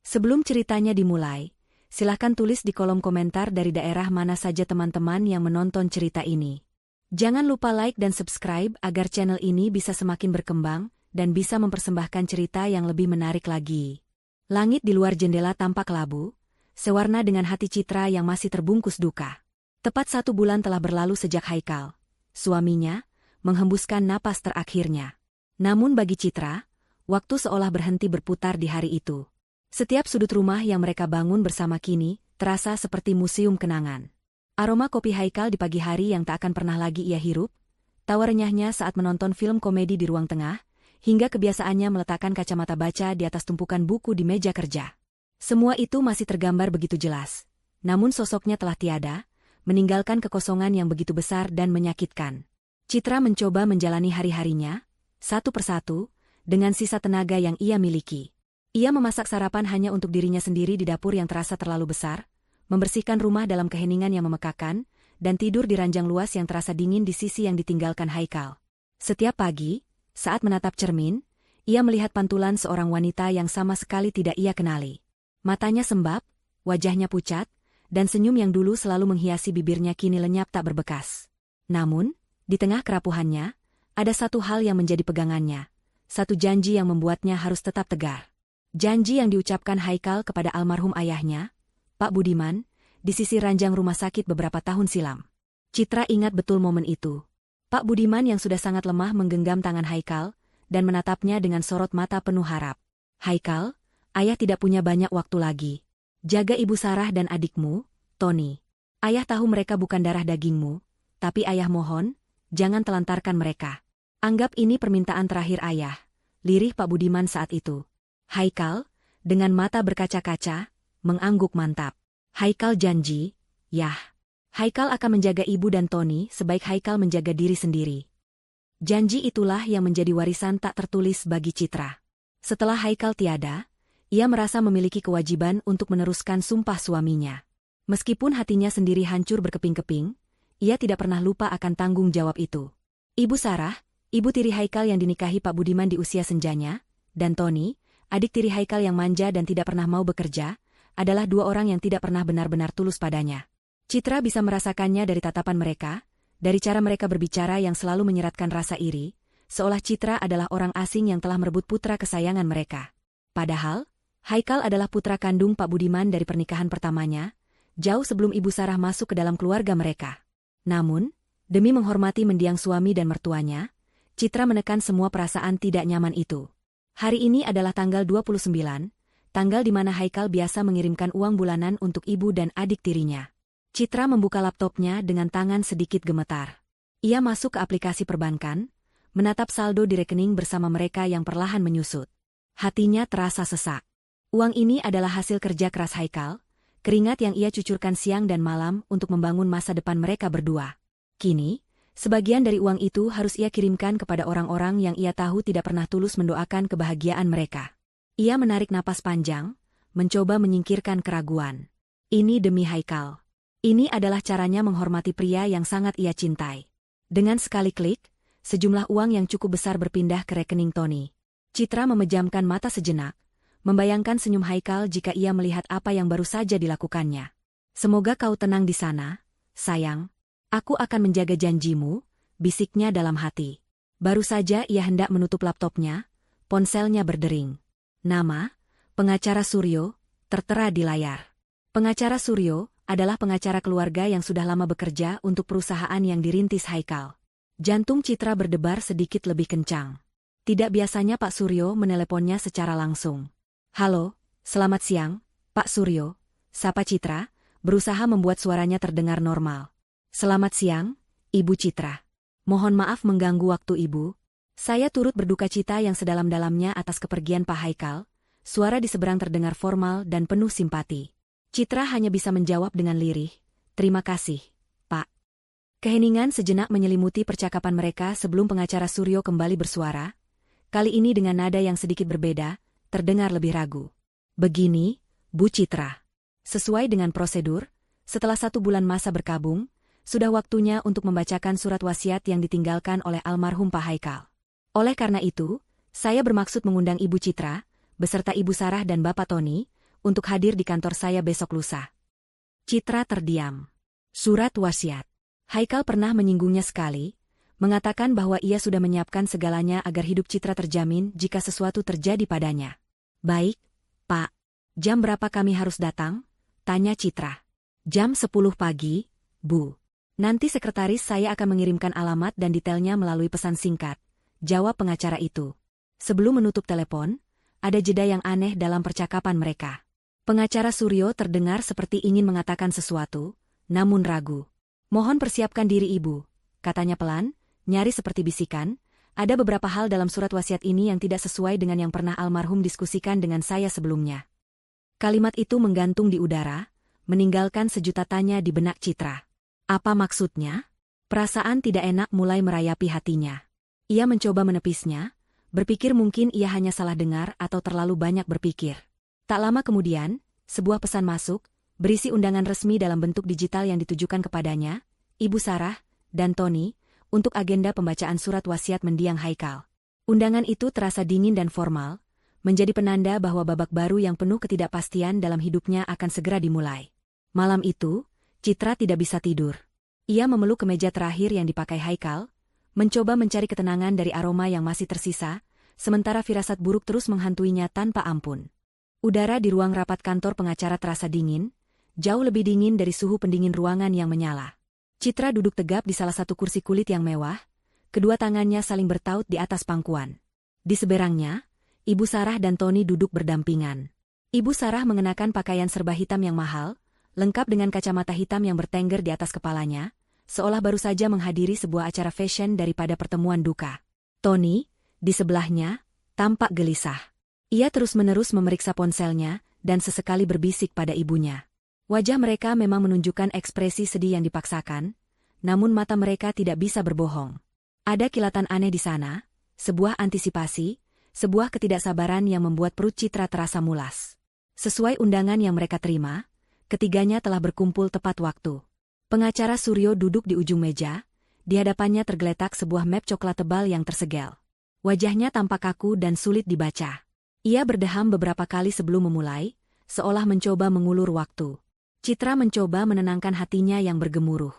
Sebelum ceritanya dimulai, silahkan tulis di kolom komentar dari daerah mana saja teman-teman yang menonton cerita ini. Jangan lupa like dan subscribe agar channel ini bisa semakin berkembang dan bisa mempersembahkan cerita yang lebih menarik lagi. Langit di luar jendela tampak labu, sewarna dengan hati Citra yang masih terbungkus duka. Tepat 1 bulan telah berlalu sejak Haikal, suaminya, menghembuskan napas terakhirnya. Namun bagi Citra, waktu seolah berhenti berputar di hari itu. Setiap sudut rumah yang mereka bangun bersama kini, terasa seperti museum kenangan. Aroma kopi Haikal di pagi hari yang tak akan pernah lagi ia hirup, tawa renyahnya saat menonton film komedi di ruang tengah, hingga kebiasaannya meletakkan kacamata baca di atas tumpukan buku di meja kerja. Semua itu masih tergambar begitu jelas. Namun sosoknya telah tiada, meninggalkan kekosongan yang begitu besar dan menyakitkan. Citra mencoba menjalani hari-harinya, satu persatu, dengan sisa tenaga yang ia miliki. Ia memasak sarapan hanya untuk dirinya sendiri di dapur yang terasa terlalu besar, membersihkan rumah dalam keheningan yang memekakan, dan tidur di ranjang luas yang terasa dingin di sisi yang ditinggalkan Haikal. Setiap pagi, saat menatap cermin, ia melihat pantulan seorang wanita yang sama sekali tidak ia kenali. Matanya sembab, wajahnya pucat, dan senyum yang dulu selalu menghiasi bibirnya kini lenyap tak berbekas. Namun, di tengah kerapuhannya, ada satu hal yang menjadi pegangannya, satu janji yang membuatnya harus tetap tegar. Janji yang diucapkan Haikal kepada almarhum ayahnya, Pak Budiman, di sisi ranjang rumah sakit beberapa tahun silam. Citra ingat betul momen itu. Pak Budiman yang sudah sangat lemah menggenggam tangan Haikal, dan menatapnya dengan sorot mata penuh harap. Haikal, ayah tidak punya banyak waktu lagi. Jaga ibu Sarah dan adikmu, Tony. Ayah tahu mereka bukan darah dagingmu, tapi ayah mohon, jangan telantarkan mereka. Anggap ini permintaan terakhir ayah, lirih Pak Budiman saat itu. Haikal, dengan mata berkaca-kaca, mengangguk mantap. Haikal janji, yah. Haikal akan menjaga ibu dan Tony sebaik Haikal menjaga diri sendiri. Janji itulah yang menjadi warisan tak tertulis bagi Citra. Setelah Haikal tiada, ia merasa memiliki kewajiban untuk meneruskan sumpah suaminya. Meskipun hatinya sendiri hancur berkeping-keping, ia tidak pernah lupa akan tanggung jawab itu. Ibu Sarah, ibu tiri Haikal yang dinikahi Pak Budiman di usia senjanya, dan Tony, adik tiri Haikal yang manja dan tidak pernah mau bekerja, adalah dua orang yang tidak pernah benar-benar tulus padanya. Citra bisa merasakannya dari tatapan mereka, dari cara mereka berbicara yang selalu menyeratkan rasa iri, seolah Citra adalah orang asing yang telah merebut putra kesayangan mereka. Padahal, Haikal adalah putra kandung Pak Budiman dari pernikahan pertamanya, jauh sebelum Ibu Sarah masuk ke dalam keluarga mereka. Namun, demi menghormati mendiang suami dan mertuanya, Citra menekan semua perasaan tidak nyaman itu. Hari ini adalah tanggal 29, tanggal di mana Haikal biasa mengirimkan uang bulanan untuk ibu dan adik tirinya. Citra membuka laptopnya dengan tangan sedikit gemetar. Ia masuk ke aplikasi perbankan, menatap saldo di rekening bersama mereka yang perlahan menyusut. Hatinya terasa sesak. Uang ini adalah hasil kerja keras Haikal, keringat yang ia cucurkan siang dan malam untuk membangun masa depan mereka berdua. Kini, sebagian dari uang itu harus ia kirimkan kepada orang-orang yang ia tahu tidak pernah tulus mendoakan kebahagiaan mereka. Ia menarik napas panjang, mencoba menyingkirkan keraguan. Ini demi Haikal. Ini adalah caranya menghormati pria yang sangat ia cintai. Dengan sekali klik, sejumlah uang yang cukup besar berpindah ke rekening Tony. Citra memejamkan mata sejenak, membayangkan senyum Haikal jika ia melihat apa yang baru saja dilakukannya. Semoga kau tenang di sana, sayang. Aku akan menjaga janjimu, bisiknya dalam hati. Baru saja ia hendak menutup laptopnya, ponselnya berdering. Nama, pengacara Suryo, tertera di layar. Pengacara Suryo adalah pengacara keluarga yang sudah lama bekerja untuk perusahaan yang dirintis Haikal. Jantung Citra berdebar sedikit lebih kencang. Tidak biasanya Pak Suryo meneleponnya secara langsung. Halo, selamat siang, Pak Suryo, sapa Citra, berusaha membuat suaranya terdengar normal. Selamat siang, Ibu Citra. Mohon maaf mengganggu waktu Ibu. Saya turut berduka cita yang sedalam-dalamnya atas kepergian Pak Haikal. Suara di seberang terdengar formal dan penuh simpati. Citra hanya bisa menjawab dengan lirih. Terima kasih, Pak. Keheningan sejenak menyelimuti percakapan mereka sebelum pengacara Suryo kembali bersuara. Kali ini dengan nada yang sedikit berbeda, terdengar lebih ragu. Begini, Bu Citra. Sesuai dengan prosedur, setelah 1 bulan masa berkabung, sudah waktunya untuk membacakan surat wasiat yang ditinggalkan oleh almarhum Pak Haikal. Oleh karena itu, saya bermaksud mengundang Ibu Citra, beserta Ibu Sarah dan Bapak Tony, untuk hadir di kantor saya besok lusa. Citra terdiam. Surat wasiat. Haikal pernah menyinggungnya sekali, mengatakan bahwa ia sudah menyiapkan segalanya agar hidup Citra terjamin jika sesuatu terjadi padanya. Baik, Pak. Jam berapa kami harus datang? Tanya Citra. Jam 10 pagi, Bu. Nanti sekretaris saya akan mengirimkan alamat dan detailnya melalui pesan singkat, jawab pengacara itu. Sebelum menutup telepon, ada jeda yang aneh dalam percakapan mereka. Pengacara Suryo terdengar seperti ingin mengatakan sesuatu, namun ragu. Mohon persiapkan diri Ibu, katanya pelan, nyaris seperti bisikan. Ada beberapa hal dalam surat wasiat ini yang tidak sesuai dengan yang pernah almarhum diskusikan dengan saya sebelumnya. Kalimat itu menggantung di udara, meninggalkan sejuta tanya di benak Citra. Apa maksudnya? Perasaan tidak enak mulai merayapi hatinya. Ia mencoba menepisnya, berpikir mungkin ia hanya salah dengar atau terlalu banyak berpikir. Tak lama kemudian, sebuah pesan masuk, berisi undangan resmi dalam bentuk digital yang ditujukan kepadanya, Ibu Sarah, dan Tony, untuk agenda pembacaan surat wasiat mendiang Haikal. Undangan itu terasa dingin dan formal, menjadi penanda bahwa babak baru yang penuh ketidakpastian dalam hidupnya akan segera dimulai. Malam itu, Citra tidak bisa tidur. Ia memeluk kemeja terakhir yang dipakai Haikal, mencoba mencari ketenangan dari aroma yang masih tersisa, sementara firasat buruk terus menghantuinya tanpa ampun. Udara di ruang rapat kantor pengacara terasa dingin, jauh lebih dingin dari suhu pendingin ruangan yang menyala. Citra duduk tegap di salah satu kursi kulit yang mewah, kedua tangannya saling bertaut di atas pangkuan. Di seberangnya, Ibu Sarah dan Tony duduk berdampingan. Ibu Sarah mengenakan pakaian serba hitam yang mahal, lengkap dengan kacamata hitam yang bertengger di atas kepalanya, seolah baru saja menghadiri sebuah acara fashion daripada pertemuan duka. Tony, di sebelahnya, tampak gelisah. Ia terus-menerus memeriksa ponselnya dan sesekali berbisik pada ibunya. Wajah mereka memang menunjukkan ekspresi sedih yang dipaksakan, namun mata mereka tidak bisa berbohong. Ada kilatan aneh di sana, sebuah antisipasi, sebuah ketidaksabaran yang membuat perut Citra terasa mulas. Sesuai undangan yang mereka terima, ketiganya telah berkumpul tepat waktu. Pengacara Suryo duduk di ujung meja, di hadapannya tergeletak sebuah map coklat tebal yang tersegel. Wajahnya tampak kaku dan sulit dibaca. Ia berdeham beberapa kali sebelum memulai, seolah mencoba mengulur waktu. Citra mencoba menenangkan hatinya yang bergemuruh.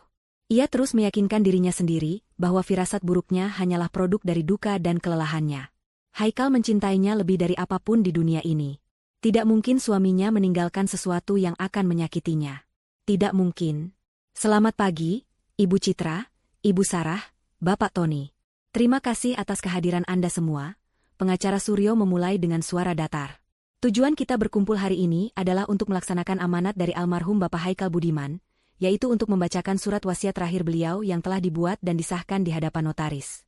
Ia terus meyakinkan dirinya sendiri bahwa firasat buruknya hanyalah produk dari duka dan kelelahannya. Haikal mencintainya lebih dari apapun di dunia ini. Tidak mungkin suaminya meninggalkan sesuatu yang akan menyakitinya. Tidak mungkin. Selamat pagi, Ibu Citra, Ibu Sarah, Bapak Tony. Terima kasih atas kehadiran Anda semua. Pengacara Suryo memulai dengan suara datar. Tujuan kita berkumpul hari ini adalah untuk melaksanakan amanat dari almarhum Bapak Haikal Budiman, yaitu untuk membacakan surat wasiat terakhir beliau yang telah dibuat dan disahkan di hadapan notaris.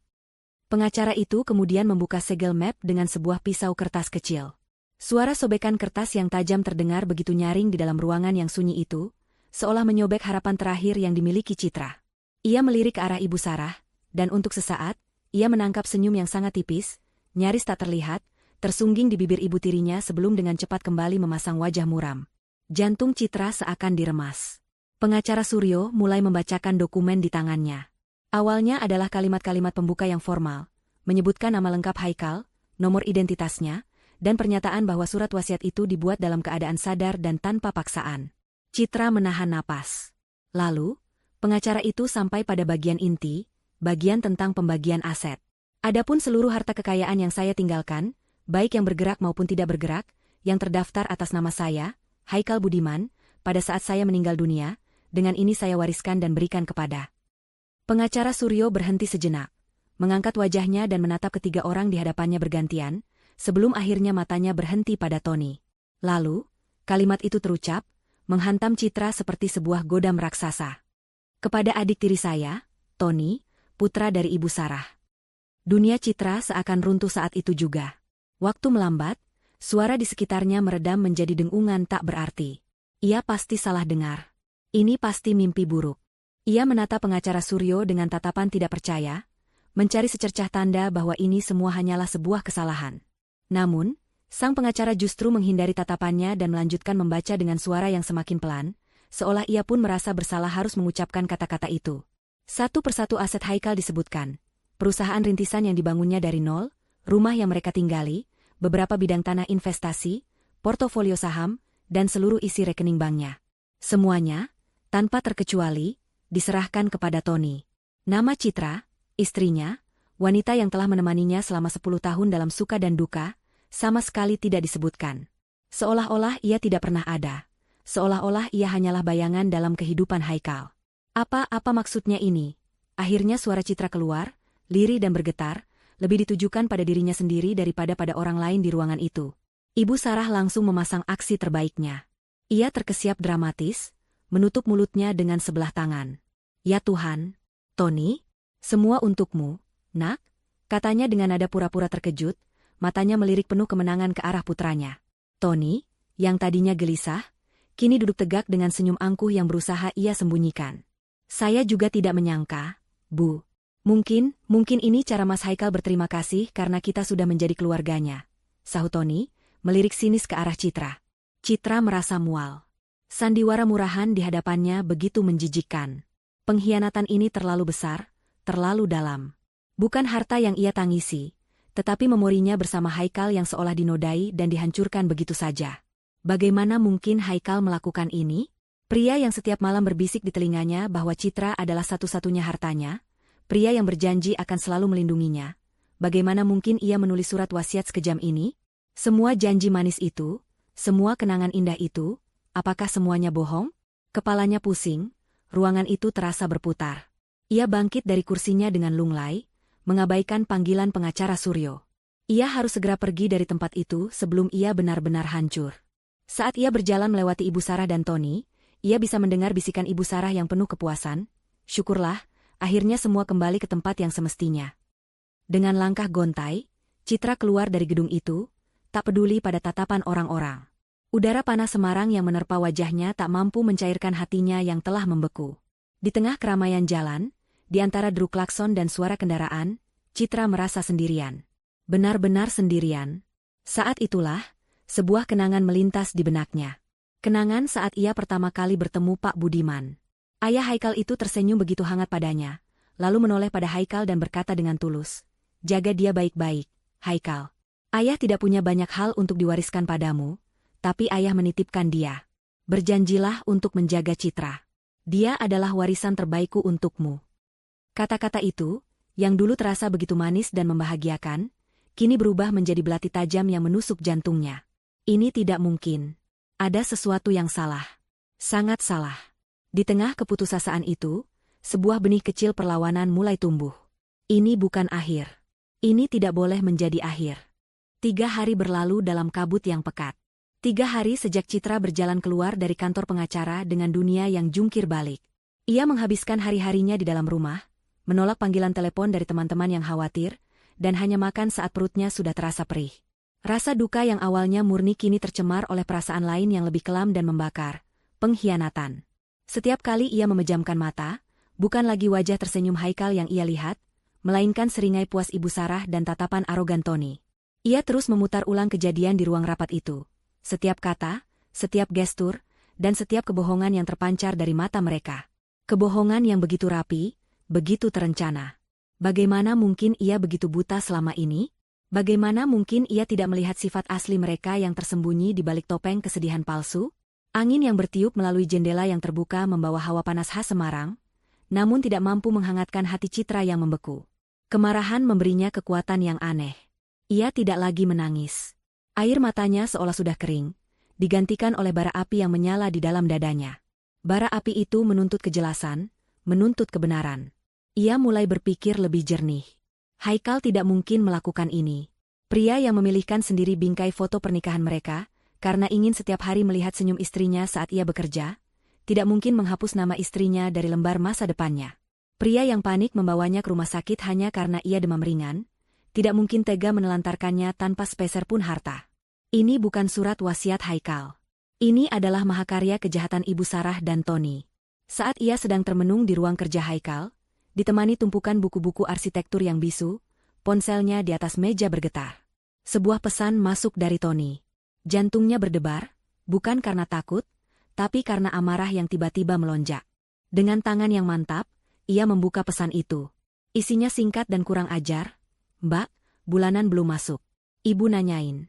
Pengacara itu kemudian membuka segel map dengan sebuah pisau kertas kecil. Suara sobekan kertas yang tajam terdengar begitu nyaring di dalam ruangan yang sunyi itu, seolah menyobek harapan terakhir yang dimiliki Citra. Ia melirik ke arah Ibu Sarah, dan untuk sesaat, ia menangkap senyum yang sangat tipis, nyaris tak terlihat, tersungging di bibir ibu tirinya sebelum dengan cepat kembali memasang wajah muram. Jantung Citra seakan diremas. Pengacara Suryo mulai membacakan dokumen di tangannya. Awalnya adalah kalimat-kalimat pembuka yang formal, menyebutkan nama lengkap Haikal, nomor identitasnya, dan pernyataan bahwa surat wasiat itu dibuat dalam keadaan sadar dan tanpa paksaan. Citra menahan napas. Lalu, pengacara itu sampai pada bagian inti, bagian tentang pembagian aset. Adapun seluruh harta kekayaan yang saya tinggalkan, baik yang bergerak maupun tidak bergerak, yang terdaftar atas nama saya, Haikal Budiman, pada saat saya meninggal dunia, dengan ini saya wariskan dan berikan kepada. Pengacara Suryo berhenti sejenak, mengangkat wajahnya dan menatap ketiga orang di hadapannya bergantian, sebelum akhirnya matanya berhenti pada Tony. Lalu, kalimat itu terucap, menghantam Citra seperti sebuah godam raksasa. Kepada adik tiri saya, Tony, putra dari Ibu Sarah. Dunia Citra seakan runtuh saat itu juga. Waktu melambat, suara di sekitarnya meredam menjadi dengungan tak berarti. Ia pasti salah dengar. Ini pasti mimpi buruk. Ia menatap pengacara Suryo dengan tatapan tidak percaya, mencari secercah tanda bahwa ini semua hanyalah sebuah kesalahan. Namun, sang pengacara justru menghindari tatapannya dan melanjutkan membaca dengan suara yang semakin pelan, seolah ia pun merasa bersalah harus mengucapkan kata-kata itu. Satu persatu aset Haikal disebutkan. Perusahaan rintisan yang dibangunnya dari nol, rumah yang mereka tinggali, beberapa bidang tanah investasi, portofolio saham, dan seluruh isi rekening banknya. Semuanya, tanpa terkecuali, diserahkan kepada Tony. Nama Citra, istrinya, wanita yang telah menemaninya selama 10 tahun dalam suka dan duka, sama sekali tidak disebutkan. Seolah-olah ia tidak pernah ada. Seolah-olah ia hanyalah bayangan dalam kehidupan Haikal. Apa maksudnya ini? Akhirnya suara Citra keluar, lirih dan bergetar, lebih ditujukan pada dirinya sendiri daripada pada orang lain di ruangan itu. Ibu Sarah langsung memasang aksi terbaiknya. Ia terkesiap dramatis, menutup mulutnya dengan sebelah tangan. Ya Tuhan, Tony, semua untukmu, nak, katanya dengan nada pura-pura terkejut, matanya melirik penuh kemenangan ke arah putranya. Tony, yang tadinya gelisah, kini duduk tegak dengan senyum angkuh yang berusaha ia sembunyikan. Saya juga tidak menyangka, Bu. Mungkin ini cara Mas Haikal berterima kasih karena kita sudah menjadi keluarganya, sahut Tony, melirik sinis ke arah Citra. Citra merasa mual. Sandiwara murahan di hadapannya begitu menjijikkan. Pengkhianatan ini terlalu besar, terlalu dalam. Bukan harta yang ia tangisi, tetapi memorinya bersama Haikal yang seolah dinodai dan dihancurkan begitu saja. Bagaimana mungkin Haikal melakukan ini? Pria yang setiap malam berbisik di telinganya bahwa Citra adalah satu-satunya hartanya, pria yang berjanji akan selalu melindunginya. Bagaimana mungkin ia menulis surat wasiat sekejam ini? Semua janji manis itu, semua kenangan indah itu, apakah semuanya bohong? Kepalanya pusing, ruangan itu terasa berputar. Ia bangkit dari kursinya dengan lunglai, mengabaikan panggilan pengacara Suryo. Ia harus segera pergi dari tempat itu sebelum ia benar-benar hancur. Saat ia berjalan melewati Ibu Sarah dan Tony, ia bisa mendengar bisikan Ibu Sarah yang penuh kepuasan. Syukurlah, akhirnya semua kembali ke tempat yang semestinya. Dengan langkah gontai, Citra keluar dari gedung itu, tak peduli pada tatapan orang-orang. Udara panas Semarang yang menerpa wajahnya tak mampu mencairkan hatinya yang telah membeku. Di tengah keramaian jalan, di antara deru klakson dan suara kendaraan, Citra merasa sendirian. Benar-benar sendirian. Saat itulah, sebuah kenangan melintas di benaknya. Kenangan saat ia pertama kali bertemu Pak Budiman. Ayah Haikal itu tersenyum begitu hangat padanya, lalu menoleh pada Haikal dan berkata dengan tulus, "Jaga dia baik-baik, Haikal. Ayah tidak punya banyak hal untuk diwariskan padamu, tapi ayah menitipkan dia. Berjanjilah untuk menjaga Citra. Dia adalah warisan terbaikku untukmu." Kata-kata itu, yang dulu terasa begitu manis dan membahagiakan, kini berubah menjadi belati tajam yang menusuk jantungnya. Ini tidak mungkin. Ada sesuatu yang salah. Sangat salah. Di tengah keputusasaan itu, sebuah benih kecil perlawanan mulai tumbuh. Ini bukan akhir. Ini tidak boleh menjadi akhir. 3 hari berlalu dalam kabut yang pekat. 3 hari sejak Citra berjalan keluar dari kantor pengacara dengan dunia yang jungkir balik. Ia menghabiskan hari-harinya di dalam rumah, menolak panggilan telepon dari teman-teman yang khawatir, dan hanya makan saat perutnya sudah terasa perih. Rasa duka yang awalnya murni kini tercemar oleh perasaan lain yang lebih kelam dan membakar, pengkhianatan. Setiap kali ia memejamkan mata, bukan lagi wajah tersenyum Haikal yang ia lihat, melainkan seringai puas Ibu Sarah dan tatapan arogan Tony. Ia terus memutar ulang kejadian di ruang rapat itu. Setiap kata, setiap gestur, dan setiap kebohongan yang terpancar dari mata mereka. Kebohongan yang begitu rapi, begitu terencana. Bagaimana mungkin ia begitu buta selama ini? Bagaimana mungkin ia tidak melihat sifat asli mereka yang tersembunyi di balik topeng kesedihan palsu? Angin yang bertiup melalui jendela yang terbuka membawa hawa panas khas Semarang, namun tidak mampu menghangatkan hati Citra yang membeku. Kemarahan memberinya kekuatan yang aneh. Ia tidak lagi menangis. Air matanya seolah sudah kering, digantikan oleh bara api yang menyala di dalam dadanya. Bara api itu menuntut kejelasan, menuntut kebenaran. Ia mulai berpikir lebih jernih. Haikal tidak mungkin melakukan ini. Pria yang memilihkan sendiri bingkai foto pernikahan mereka, karena ingin setiap hari melihat senyum istrinya saat ia bekerja, tidak mungkin menghapus nama istrinya dari lembar masa depannya. Pria yang panik membawanya ke rumah sakit hanya karena ia demam ringan, tidak mungkin tega menelantarkannya tanpa sepeser pun harta. Ini bukan surat wasiat Haikal. Ini adalah mahakarya kejahatan Ibu Sarah dan Tony. Saat ia sedang termenung di ruang kerja Haikal, ditemani tumpukan buku-buku arsitektur yang bisu, ponselnya di atas meja bergetar. Sebuah pesan masuk dari Tony. Jantungnya berdebar, bukan karena takut, tapi karena amarah yang tiba-tiba melonjak. Dengan tangan yang mantap, ia membuka pesan itu. Isinya singkat dan kurang ajar. "Mbak, bulanan belum masuk." Ibu nanyain.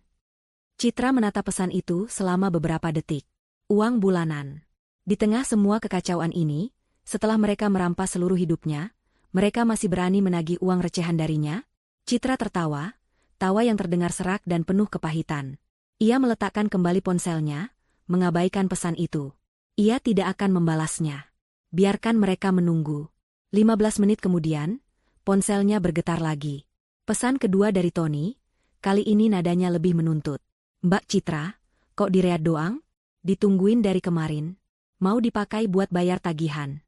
Citra menatap pesan itu selama beberapa detik. Uang bulanan. Di tengah semua kekacauan ini, setelah mereka merampas seluruh hidupnya, mereka masih berani menagih uang recehan darinya? Citra tertawa, tawa yang terdengar serak dan penuh kepahitan. Ia meletakkan kembali ponselnya, mengabaikan pesan itu. Ia tidak akan membalasnya. Biarkan mereka menunggu. 15 menit kemudian, ponselnya bergetar lagi. Pesan kedua dari Tony, kali ini nadanya lebih menuntut. Mbak Citra, kok diread doang? Ditungguin dari kemarin. Mau dipakai buat bayar tagihan.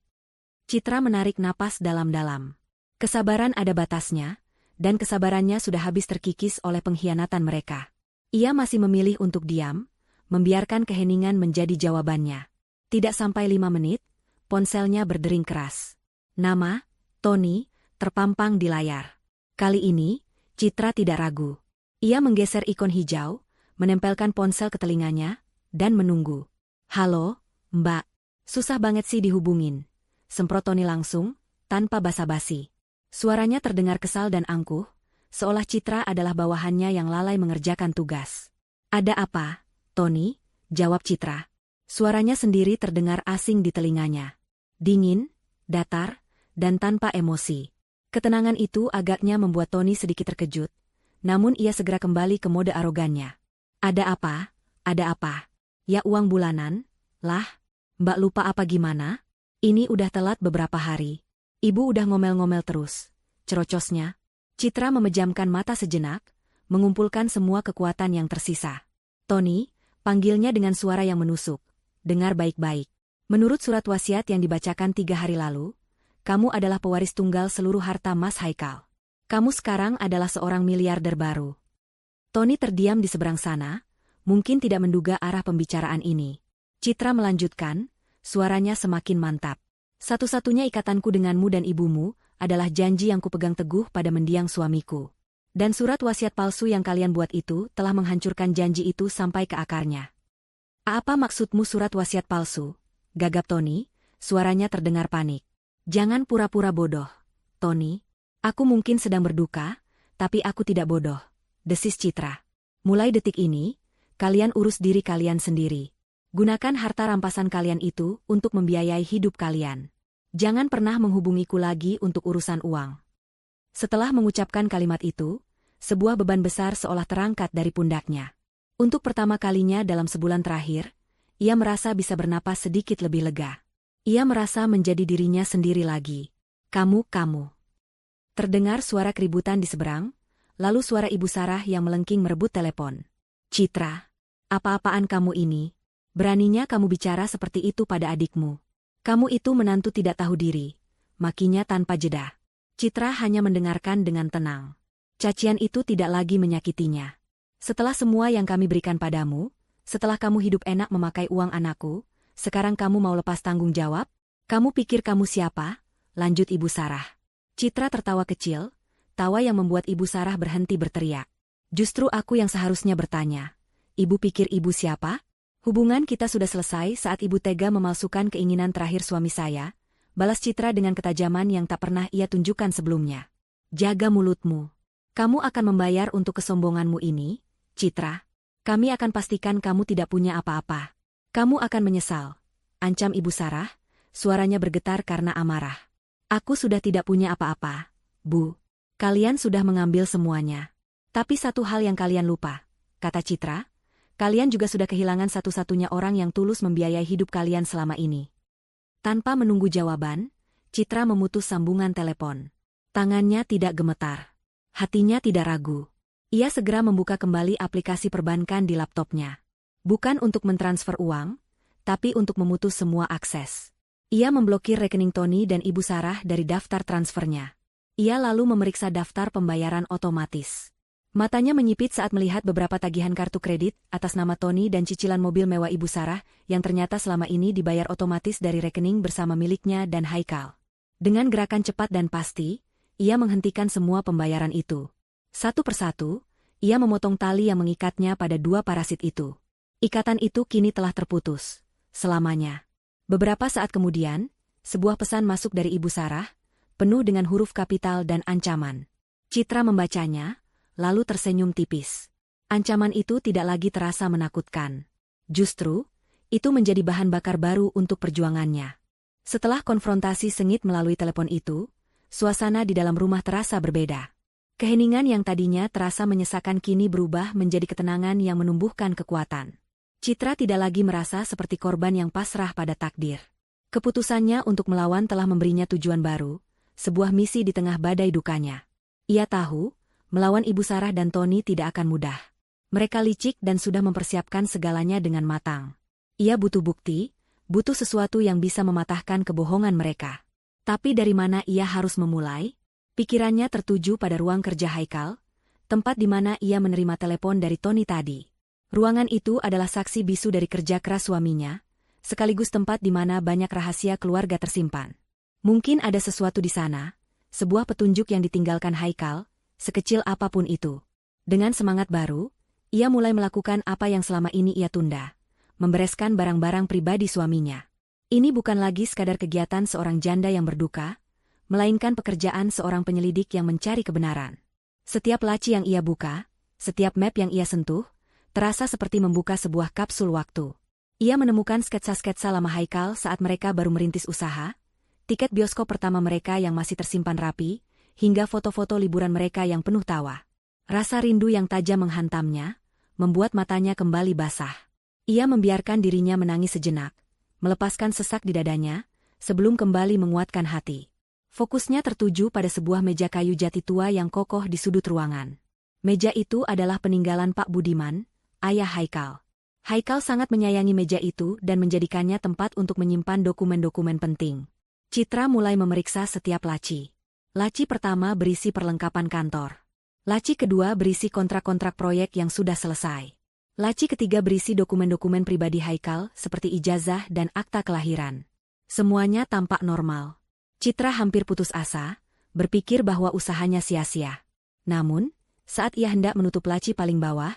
Citra menarik napas dalam-dalam. Kesabaran ada batasnya, dan kesabarannya sudah habis terkikis oleh pengkhianatan mereka. Ia masih memilih untuk diam, membiarkan keheningan menjadi jawabannya. Tidak sampai 5 menit, ponselnya berdering keras. Nama, Tony, terpampang di layar. Kali ini, Citra tidak ragu. Ia menggeser ikon hijau, menempelkan ponsel ke telinganya, dan menunggu. Halo, Mbak. Susah banget sih dihubungin. Semprot Tony langsung, tanpa basa-basi. Suaranya terdengar kesal dan angkuh, seolah Citra adalah bawahannya yang lalai mengerjakan tugas. Ada apa, Tony? Jawab Citra. Suaranya sendiri terdengar asing di telinganya. Dingin, datar, dan tanpa emosi. Ketenangan itu agaknya membuat Tony sedikit terkejut, namun ia segera kembali ke mode arogannya. Ada apa? Ada apa? Ya uang bulanan? Lah, Mbak lupa apa gimana? Ini udah telat beberapa hari. Ibu udah ngomel-ngomel terus. Cerocosnya. Citra memejamkan mata sejenak, mengumpulkan semua kekuatan yang tersisa. Tony, panggilnya dengan suara yang menusuk. Dengar baik-baik. Menurut surat wasiat yang dibacakan 3 hari lalu, kamu adalah pewaris tunggal seluruh harta Mas Haikal. Kamu sekarang adalah seorang miliarder baru. Tony terdiam di seberang sana, mungkin tidak menduga arah pembicaraan ini. Citra melanjutkan, suaranya semakin mantap. Satu-satunya ikatanku denganmu dan ibumu adalah janji yang kupegang teguh pada mendiang suamiku. Dan surat wasiat palsu yang kalian buat itu telah menghancurkan janji itu sampai ke akarnya. Apa maksudmu surat wasiat palsu? Gagap Tony, suaranya terdengar panik. Jangan pura-pura bodoh, Tony. Aku mungkin sedang berduka, tapi aku tidak bodoh. Desis Citra. Mulai detik ini, kalian urus diri kalian sendiri. Gunakan harta rampasan kalian itu untuk membiayai hidup kalian. Jangan pernah menghubungiku lagi untuk urusan uang. Setelah mengucapkan kalimat itu, sebuah beban besar seolah terangkat dari pundaknya. Untuk pertama kalinya dalam sebulan terakhir, ia merasa bisa bernapas sedikit lebih lega. Ia merasa menjadi dirinya sendiri lagi. Kamu. Terdengar suara keributan di seberang, lalu suara Ibu Sarah yang melengking merebut telepon. Citra, apa-apaan kamu ini? Beraninya kamu bicara seperti itu pada adikmu. Kamu itu menantu tidak tahu diri, makinya tanpa jeda. Citra hanya mendengarkan dengan tenang. Cacian itu tidak lagi menyakitinya. Setelah semua yang kami berikan padamu, setelah kamu hidup enak memakai uang anakku, sekarang kamu mau lepas tanggung jawab? Kamu pikir kamu siapa? Lanjut Ibu Sarah. Citra tertawa kecil, tawa yang membuat Ibu Sarah berhenti berteriak. Justru aku yang seharusnya bertanya. Ibu pikir ibu siapa? Hubungan kita sudah selesai saat ibu tega memalsukan keinginan terakhir suami saya, balas Citra dengan ketajaman yang tak pernah ia tunjukkan sebelumnya. Jaga mulutmu. Kamu akan membayar untuk kesombonganmu ini, Citra. Kami akan pastikan kamu tidak punya apa-apa. Kamu akan menyesal. Ancam Ibu Sarah, suaranya bergetar karena amarah. Aku sudah tidak punya apa-apa, Bu. Kalian sudah mengambil semuanya. Tapi satu hal yang kalian lupa, kata Citra. Kalian juga sudah kehilangan satu-satunya orang yang tulus membiayai hidup kalian selama ini. Tanpa menunggu jawaban, Citra memutus sambungan telepon. Tangannya tidak gemetar. Hatinya tidak ragu. Ia segera membuka kembali aplikasi perbankan di laptopnya. Bukan untuk mentransfer uang, tapi untuk memutus semua akses. Ia memblokir rekening Tony dan Ibu Sarah dari daftar transfernya. Ia lalu memeriksa daftar pembayaran otomatis. Matanya menyipit saat melihat beberapa tagihan kartu kredit atas nama Tony dan cicilan mobil mewah Ibu Sarah yang ternyata selama ini dibayar otomatis dari rekening bersama miliknya dan Haikal. Dengan gerakan cepat dan pasti, ia menghentikan semua pembayaran itu. Satu persatu, ia memotong tali yang mengikatnya pada 2 parasit itu. Ikatan itu kini telah terputus. Selamanya. Beberapa saat kemudian, sebuah pesan masuk dari Ibu Sarah, penuh dengan huruf kapital dan ancaman. Citra membacanya, lalu tersenyum tipis. Ancaman itu tidak lagi terasa menakutkan. Justru, itu menjadi bahan bakar baru untuk perjuangannya. Setelah konfrontasi sengit melalui telepon itu, suasana di dalam rumah terasa berbeda. Keheningan yang tadinya terasa menyesakan kini berubah menjadi ketenangan yang menumbuhkan kekuatan. Citra tidak lagi merasa seperti korban yang pasrah pada takdir. Keputusannya untuk melawan telah memberinya tujuan baru, sebuah misi di tengah badai dukanya. Ia tahu, melawan Ibu Sarah dan Tony tidak akan mudah. Mereka licik dan sudah mempersiapkan segalanya dengan matang. Ia butuh bukti, butuh sesuatu yang bisa mematahkan kebohongan mereka. Tapi dari mana ia harus memulai? Pikirannya tertuju pada ruang kerja Haikal, tempat di mana ia menerima telepon dari Tony tadi. Ruangan itu adalah saksi bisu dari kerja keras suaminya, sekaligus tempat di mana banyak rahasia keluarga tersimpan. Mungkin ada sesuatu di sana, sebuah petunjuk yang ditinggalkan Haikal, sekecil apapun itu. Dengan semangat baru, ia mulai melakukan apa yang selama ini ia tunda, membereskan barang-barang pribadi suaminya. Ini bukan lagi sekadar kegiatan seorang janda yang berduka, melainkan pekerjaan seorang penyelidik yang mencari kebenaran. Setiap laci yang ia buka, setiap map yang ia sentuh, terasa seperti membuka sebuah kapsul waktu. Ia menemukan sketsa-sketsa lama Haikal saat mereka baru merintis usaha, tiket bioskop pertama mereka yang masih tersimpan rapi, hingga foto-foto liburan mereka yang penuh tawa. Rasa rindu yang tajam menghantamnya, membuat matanya kembali basah. Ia membiarkan dirinya menangis sejenak, melepaskan sesak di dadanya, sebelum kembali menguatkan hati. Fokusnya tertuju pada sebuah meja kayu jati tua yang kokoh di sudut ruangan. Meja itu adalah peninggalan Pak Budiman, ayah Haikal. Haikal sangat menyayangi meja itu dan menjadikannya tempat untuk menyimpan dokumen-dokumen penting. Citra mulai memeriksa setiap laci. Laci pertama berisi perlengkapan kantor. Laci kedua berisi kontrak-kontrak proyek yang sudah selesai. Laci ketiga berisi dokumen-dokumen pribadi Haikal seperti ijazah dan akta kelahiran. Semuanya tampak normal. Citra hampir putus asa, berpikir bahwa usahanya sia-sia. Namun, saat ia hendak menutup laci paling bawah,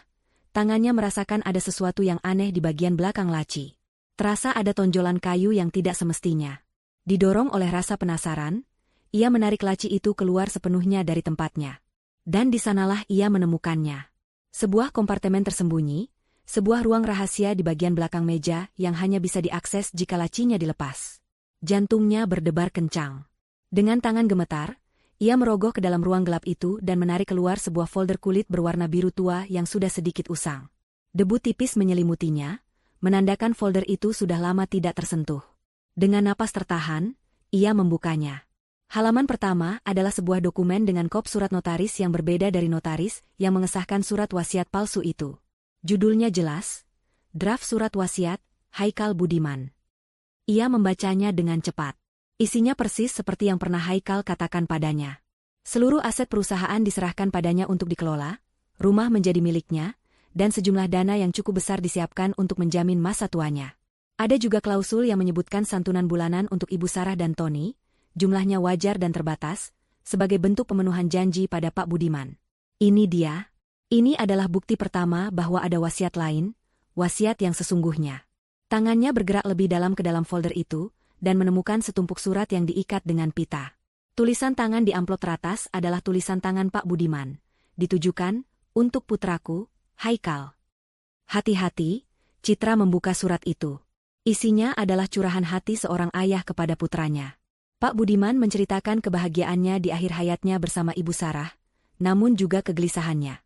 tangannya merasakan ada sesuatu yang aneh di bagian belakang laci. Terasa ada tonjolan kayu yang tidak semestinya. Didorong oleh rasa penasaran, ia menarik laci itu keluar sepenuhnya dari tempatnya. Dan di sanalah ia menemukannya. Sebuah kompartemen tersembunyi, sebuah ruang rahasia di bagian belakang meja yang hanya bisa diakses jika lacinya dilepas. Jantungnya berdebar kencang. Dengan tangan gemetar, ia merogoh ke dalam ruang gelap itu dan menarik keluar sebuah folder kulit berwarna biru tua yang sudah sedikit usang. Debu tipis menyelimutinya, menandakan folder itu sudah lama tidak tersentuh. Dengan napas tertahan, ia membukanya. Halaman pertama adalah sebuah dokumen dengan kop surat notaris yang berbeda dari notaris yang mengesahkan surat wasiat palsu itu. Judulnya jelas, Draft Surat Wasiat, Haikal Budiman. Ia membacanya dengan cepat. Isinya persis seperti yang pernah Haikal katakan padanya. Seluruh aset perusahaan diserahkan padanya untuk dikelola, rumah menjadi miliknya, dan sejumlah dana yang cukup besar disiapkan untuk menjamin masa tuanya. Ada juga klausul yang menyebutkan santunan bulanan untuk Ibu Sarah dan Tony, jumlahnya wajar dan terbatas, sebagai bentuk pemenuhan janji pada Pak Budiman. Ini dia. Ini adalah bukti pertama bahwa ada wasiat lain, wasiat yang sesungguhnya. Tangannya bergerak lebih dalam ke dalam folder itu, dan menemukan setumpuk surat yang diikat dengan pita. Tulisan tangan di amplop teratas adalah tulisan tangan Pak Budiman. Ditujukan, untuk putraku, Haikal. Hati-hati, Citra membuka surat itu. Isinya adalah curahan hati seorang ayah kepada putranya. Pak Budiman menceritakan kebahagiaannya di akhir hayatnya bersama Ibu Sarah, namun juga kegelisahannya.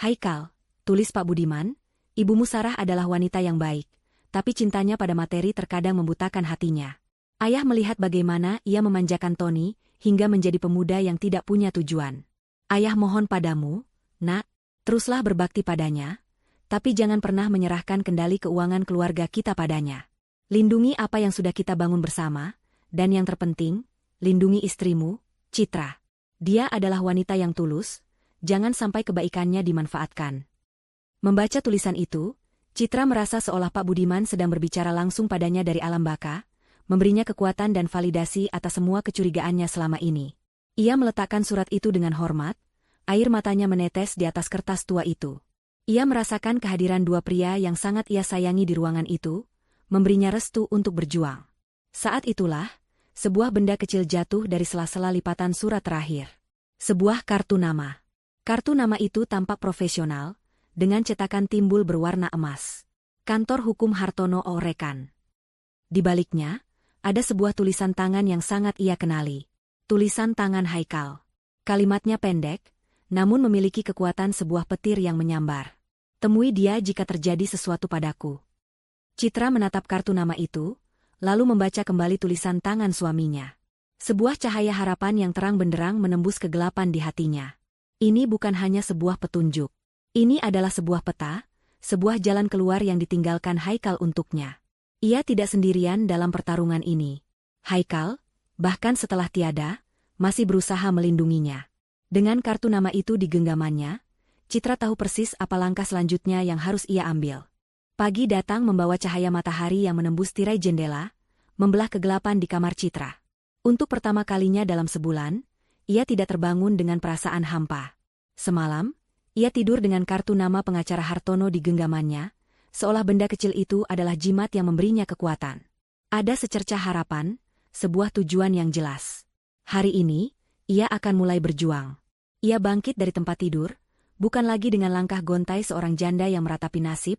Haikal, tulis Pak Budiman, ibumu Sarah adalah wanita yang baik. Tapi cintanya pada materi terkadang membutakan hatinya. Ayah melihat bagaimana ia memanjakan Tony, hingga menjadi pemuda yang tidak punya tujuan. Ayah mohon padamu, nak, teruslah berbakti padanya, tapi jangan pernah menyerahkan kendali keuangan keluarga kita padanya. Lindungi apa yang sudah kita bangun bersama, dan yang terpenting, lindungi istrimu, Citra. Dia adalah wanita yang tulus, jangan sampai kebaikannya dimanfaatkan. Membaca tulisan itu, Citra merasa seolah Pak Budiman sedang berbicara langsung padanya dari alam baka, memberinya kekuatan dan validasi atas semua kecurigaannya selama ini. Ia meletakkan surat itu dengan hormat, air matanya menetes di atas kertas tua itu. Ia merasakan kehadiran dua pria yang sangat ia sayangi di ruangan itu, memberinya restu untuk berjuang. Saat itulah, sebuah benda kecil jatuh dari sela-sela lipatan surat terakhir. Sebuah kartu nama. Kartu nama itu tampak profesional, dengan cetakan timbul berwarna emas. Kantor Hukum Hartono Orekan. Di baliknya, ada sebuah tulisan tangan yang sangat ia kenali. Tulisan tangan Haikal. Kalimatnya pendek, namun memiliki kekuatan sebuah petir yang menyambar. Temui dia jika terjadi sesuatu padaku. Citra menatap kartu nama itu, lalu membaca kembali tulisan tangan suaminya. Sebuah cahaya harapan yang terang benderang menembus kegelapan di hatinya. Ini bukan hanya sebuah petunjuk. Ini adalah sebuah peta, sebuah jalan keluar yang ditinggalkan Haikal untuknya. Ia tidak sendirian dalam pertarungan ini. Haikal, bahkan setelah tiada, masih berusaha melindunginya. Dengan kartu nama itu di genggamannya, Citra tahu persis apa langkah selanjutnya yang harus ia ambil. Pagi datang membawa cahaya matahari yang menembus tirai jendela, membelah kegelapan di kamar Citra. Untuk pertama kalinya dalam sebulan, ia tidak terbangun dengan perasaan hampa. Semalam, ia tidur dengan kartu nama pengacara Hartono di genggamannya, seolah benda kecil itu adalah jimat yang memberinya kekuatan. Ada secercah harapan, sebuah tujuan yang jelas. Hari ini, ia akan mulai berjuang. Ia bangkit dari tempat tidur, bukan lagi dengan langkah gontai seorang janda yang meratapi nasib,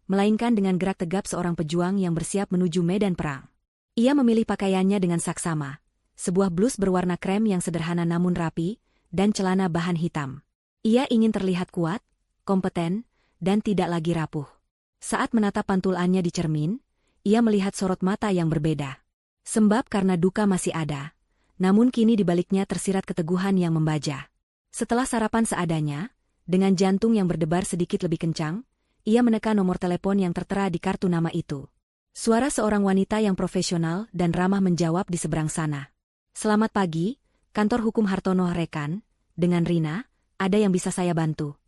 melainkan dengan gerak tegap seorang pejuang yang bersiap menuju medan perang. Ia memilih pakaiannya dengan saksama, sebuah blus berwarna krem yang sederhana namun rapi, dan celana bahan hitam. Ia ingin terlihat kuat, kompeten, dan tidak lagi rapuh. Saat menatap pantulannya di cermin, ia melihat sorot mata yang berbeda. Sembab karena duka masih ada, namun kini di baliknya tersirat keteguhan yang membaja. Setelah sarapan seadanya, dengan jantung yang berdebar sedikit lebih kencang, ia menekan nomor telepon yang tertera di kartu nama itu. Suara seorang wanita yang profesional dan ramah menjawab di seberang sana. "Selamat pagi, kantor hukum Hartono Orekan, dengan Rina, ada yang bisa saya bantu?"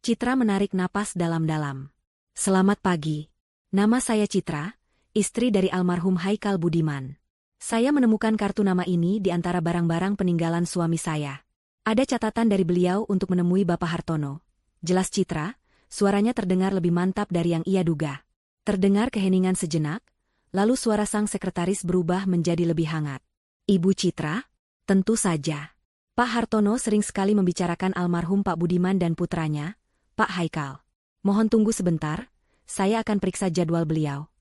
Citra menarik napas dalam-dalam. "Selamat pagi. Nama saya Citra, istri dari almarhum Haikal Budiman. Saya menemukan kartu nama ini di antara barang-barang peninggalan suami saya. Ada catatan dari beliau untuk menemui Bapak Hartono." Jelas Citra, suaranya terdengar lebih mantap dari yang ia duga. Terdengar keheningan sejenak, lalu suara sang sekretaris berubah menjadi lebih hangat. "Ibu Citra?" "Tentu saja. Pak Hartono sering sekali membicarakan almarhum Pak Budiman dan putranya, Pak Haikal. Mohon tunggu sebentar, saya akan periksa jadwal beliau."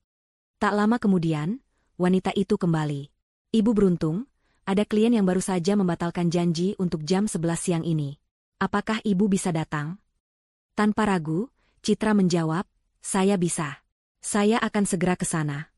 Tak lama kemudian, wanita itu kembali. "Ibu beruntung, ada klien yang baru saja membatalkan janji untuk jam 11 siang ini. Apakah ibu bisa datang?" Tanpa ragu, Citra menjawab, "Saya bisa. Saya akan segera ke sana."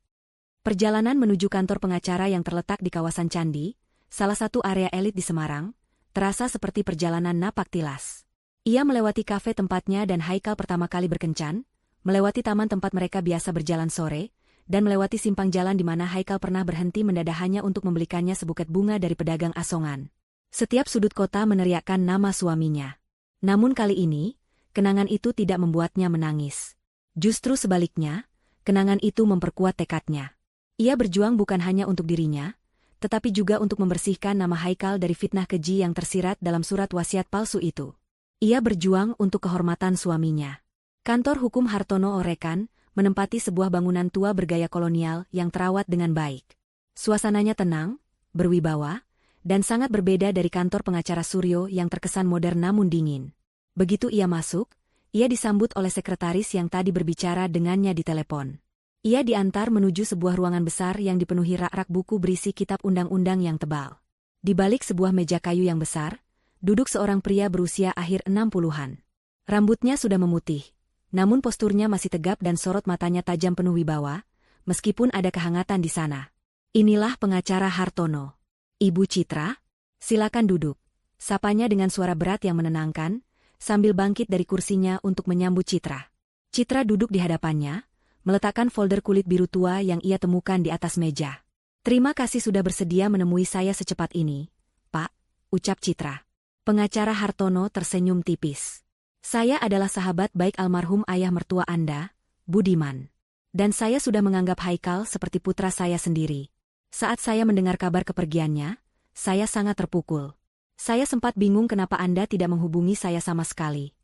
Perjalanan menuju kantor pengacara yang terletak di kawasan Candi, salah satu area elit di Semarang, terasa seperti perjalanan napak tilas. Ia melewati kafe tempatnya dan Haikal pertama kali berkencan, melewati taman tempat mereka biasa berjalan sore, dan melewati simpang jalan di mana Haikal pernah berhenti mendadah hanya untuk membelikannya sebuket bunga dari pedagang asongan. Setiap sudut kota meneriakkan nama suaminya. Namun kali ini, kenangan itu tidak membuatnya menangis. Justru sebaliknya, kenangan itu memperkuat tekadnya. Ia berjuang bukan hanya untuk dirinya, tetapi juga untuk membersihkan nama Haikal dari fitnah keji yang tersirat dalam surat wasiat palsu itu. Ia berjuang untuk kehormatan suaminya. Kantor Hukum Hartono Orekan menempati sebuah bangunan tua bergaya kolonial yang terawat dengan baik. Suasananya tenang, berwibawa, dan sangat berbeda dari kantor pengacara Suryo yang terkesan modern namun dingin. Begitu ia masuk, ia disambut oleh sekretaris yang tadi berbicara dengannya di telepon. Ia diantar menuju sebuah ruangan besar yang dipenuhi rak-rak buku berisi kitab undang-undang yang tebal. Di balik sebuah meja kayu yang besar, duduk seorang pria berusia akhir 60-an. Rambutnya sudah memutih, namun posturnya masih tegap dan sorot matanya tajam penuh wibawa, meskipun ada kehangatan di sana. "Inilah pengacara Hartono. Ibu Citra, silakan duduk." Sapanya dengan suara berat yang menenangkan, sambil bangkit dari kursinya untuk menyambut Citra. Citra duduk di hadapannya, meletakkan folder kulit biru tua yang ia temukan di atas meja. "Terima kasih sudah bersedia menemui saya secepat ini, Pak," ucap Citra. Pengacara Hartono tersenyum tipis. "Saya adalah sahabat baik almarhum ayah mertua Anda, Budiman. Dan saya sudah menganggap Haikal seperti putra saya sendiri. Saat saya mendengar kabar kepergiannya, saya sangat terpukul. Saya sempat bingung kenapa Anda tidak menghubungi saya sama sekali."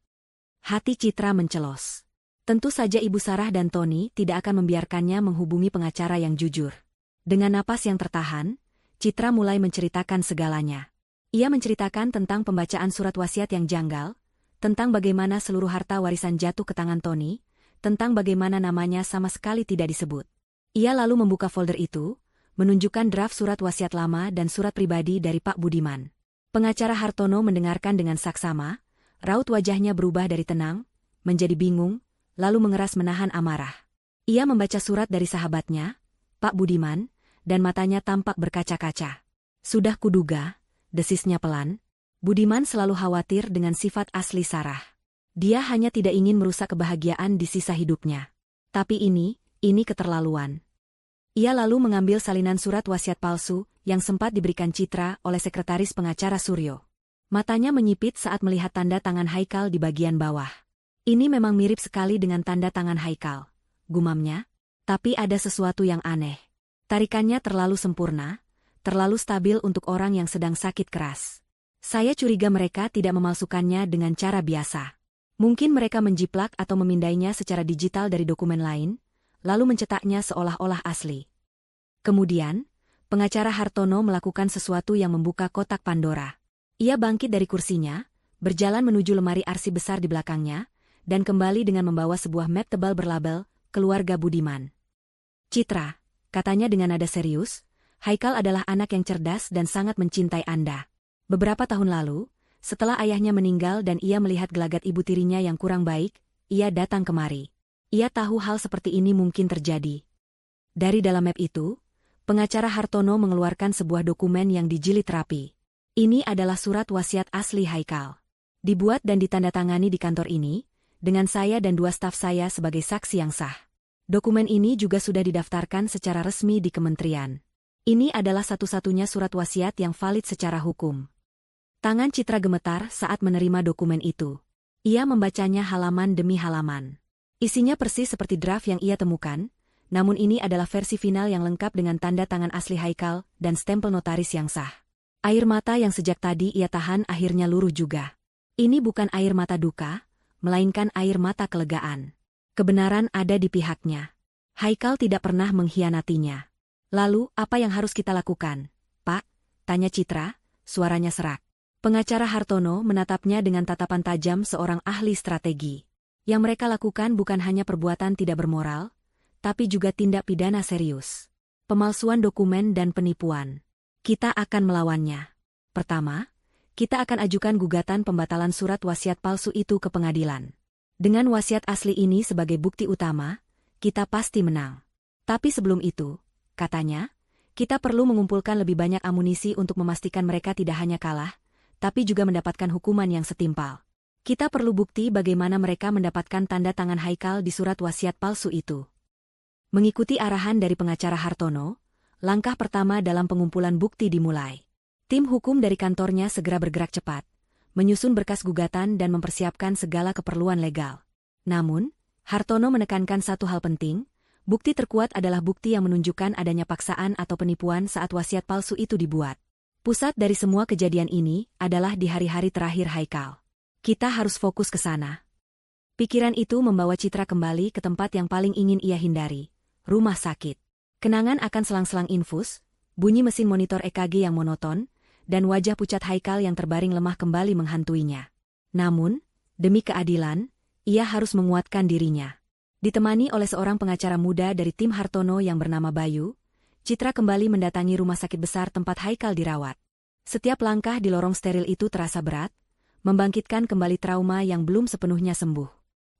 Hati Citra mencelos. Tentu saja Ibu Sarah dan Tony tidak akan membiarkannya menghubungi pengacara yang jujur. Dengan napas yang tertahan, Citra mulai menceritakan segalanya. Ia menceritakan tentang pembacaan surat wasiat yang janggal, tentang bagaimana seluruh harta warisan jatuh ke tangan Tony, tentang bagaimana namanya sama sekali tidak disebut. Ia lalu membuka folder itu, menunjukkan draft surat wasiat lama dan surat pribadi dari Pak Budiman. Pengacara Hartono mendengarkan dengan saksama, raut wajahnya berubah dari tenang, menjadi bingung, lalu mengeras menahan amarah. Ia membaca surat dari sahabatnya, Pak Budiman, dan matanya tampak berkaca-kaca. Sudah kuduga, desisnya pelan, Budiman selalu khawatir dengan sifat asli Sarah. Dia hanya tidak ingin merusak kebahagiaan di sisa hidupnya. Tapi ini keterlaluan. Ia lalu mengambil salinan surat wasiat palsu yang sempat diberikan Citra oleh sekretaris pengacara Suryo. Matanya menyipit saat melihat tanda tangan Haikal di bagian bawah. Ini memang mirip sekali dengan tanda tangan Haikal, gumamnya. Tapi ada sesuatu yang aneh. Tarikannya terlalu sempurna, terlalu stabil untuk orang yang sedang sakit keras. Saya curiga mereka tidak memalsukannya dengan cara biasa. Mungkin mereka menjiplak atau memindainya secara digital dari dokumen lain, lalu mencetaknya seolah-olah asli. Kemudian, pengacara Hartono melakukan sesuatu yang membuka kotak Pandora. Ia bangkit dari kursinya, berjalan menuju lemari arsip besar di belakangnya, dan kembali dengan membawa sebuah map tebal berlabel, Keluarga Budiman. Citra, katanya dengan nada serius, Haikal adalah anak yang cerdas dan sangat mencintai Anda. Beberapa tahun lalu, setelah ayahnya meninggal dan ia melihat gelagat ibu tirinya yang kurang baik, ia datang kemari. Ia tahu hal seperti ini mungkin terjadi. Dari dalam map itu, pengacara Hartono mengeluarkan sebuah dokumen yang dijilid rapi. Ini adalah surat wasiat asli Haikal. Dibuat dan ditandatangani di kantor ini, dengan saya dan 2 staf saya sebagai saksi yang sah. Dokumen ini juga sudah didaftarkan secara resmi di kementerian. Ini adalah satu-satunya surat wasiat yang valid secara hukum. Tangan Citra gemetar saat menerima dokumen itu. Ia membacanya halaman demi halaman. Isinya persis seperti draft yang ia temukan, namun ini adalah versi final yang lengkap dengan tanda tangan asli Haikal dan stempel notaris yang sah. Air mata yang sejak tadi ia tahan akhirnya luruh juga. Ini bukan air mata duka, melainkan air mata kelegaan. Kebenaran ada di pihaknya. Haikal tidak pernah mengkhianatinya. Lalu, apa yang harus kita lakukan, Pak? Tanya Citra, suaranya serak. Pengacara Hartono menatapnya dengan tatapan tajam seorang ahli strategi. Yang mereka lakukan bukan hanya perbuatan tidak bermoral, tapi juga tindak pidana serius. Pemalsuan dokumen dan penipuan. Kita akan melawannya. Pertama, kita akan ajukan gugatan pembatalan surat wasiat palsu itu ke pengadilan. Dengan wasiat asli ini sebagai bukti utama, kita pasti menang. Tapi sebelum itu, katanya, kita perlu mengumpulkan lebih banyak amunisi untuk memastikan mereka tidak hanya kalah, tapi juga mendapatkan hukuman yang setimpal. Kita perlu bukti bagaimana mereka mendapatkan tanda tangan Haikal di surat wasiat palsu itu. Mengikuti arahan dari pengacara Hartono, langkah pertama dalam pengumpulan bukti dimulai. Tim hukum dari kantornya segera bergerak cepat, menyusun berkas gugatan dan mempersiapkan segala keperluan legal. Namun, Hartono menekankan satu hal penting, bukti terkuat adalah bukti yang menunjukkan adanya paksaan atau penipuan saat wasiat palsu itu dibuat. Pusat dari semua kejadian ini adalah di hari-hari terakhir Haikal. Kita harus fokus ke sana. Pikiran itu membawa Citra kembali ke tempat yang paling ingin ia hindari, rumah sakit. Kenangan akan selang-selang infus, bunyi mesin monitor EKG yang monoton, dan wajah pucat Haikal yang terbaring lemah kembali menghantuinya. Namun, demi keadilan, ia harus menguatkan dirinya. Ditemani oleh seorang pengacara muda dari tim Hartono yang bernama Bayu, Citra kembali mendatangi rumah sakit besar tempat Haikal dirawat. Setiap langkah di lorong steril itu terasa berat, membangkitkan kembali trauma yang belum sepenuhnya sembuh.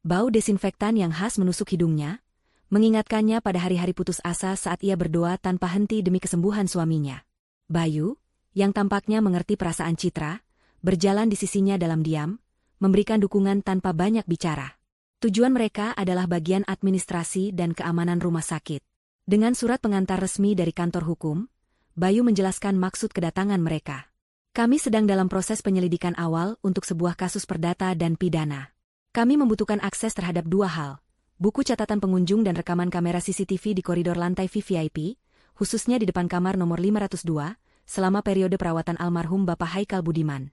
Bau desinfektan yang khas menusuk hidungnya, mengingatkannya pada hari-hari putus asa saat ia berdoa tanpa henti demi kesembuhan suaminya. Bayu, yang tampaknya mengerti perasaan Citra, berjalan di sisinya dalam diam, memberikan dukungan tanpa banyak bicara. Tujuan mereka adalah bagian administrasi dan keamanan rumah sakit. Dengan surat pengantar resmi dari kantor hukum, Bayu menjelaskan maksud kedatangan mereka. Kami sedang dalam proses penyelidikan awal untuk sebuah kasus perdata dan pidana. Kami membutuhkan akses terhadap 2 hal, buku catatan pengunjung dan rekaman kamera CCTV di koridor lantai VVIP, khususnya di depan kamar nomor 502, selama periode perawatan almarhum Bapak Haikal Budiman.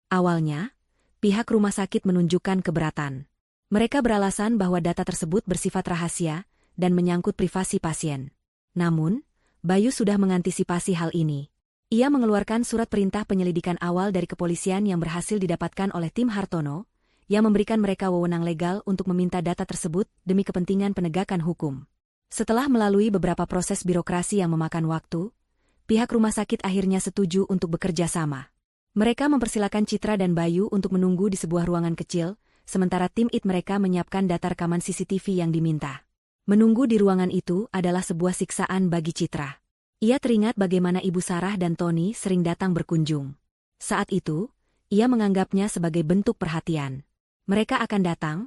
Awalnya, pihak rumah sakit menunjukkan keberatan. Mereka beralasan bahwa data tersebut bersifat rahasia dan menyangkut privasi pasien. Namun, Bayu sudah mengantisipasi hal ini. Ia mengeluarkan surat perintah penyelidikan awal dari kepolisian yang berhasil didapatkan oleh tim Hartono, yang memberikan mereka wewenang legal untuk meminta data tersebut demi kepentingan penegakan hukum. Setelah melalui beberapa proses birokrasi yang memakan waktu, pihak rumah sakit akhirnya setuju untuk bekerja sama. Mereka mempersilakan Citra dan Bayu untuk menunggu di sebuah ruangan kecil, sementara tim IT mereka menyiapkan data rekaman CCTV yang diminta. Menunggu di ruangan itu adalah sebuah siksaan bagi Citra. Ia teringat bagaimana Ibu Sarah dan Tony sering datang berkunjung. Saat itu, ia menganggapnya sebagai bentuk perhatian. Mereka akan datang,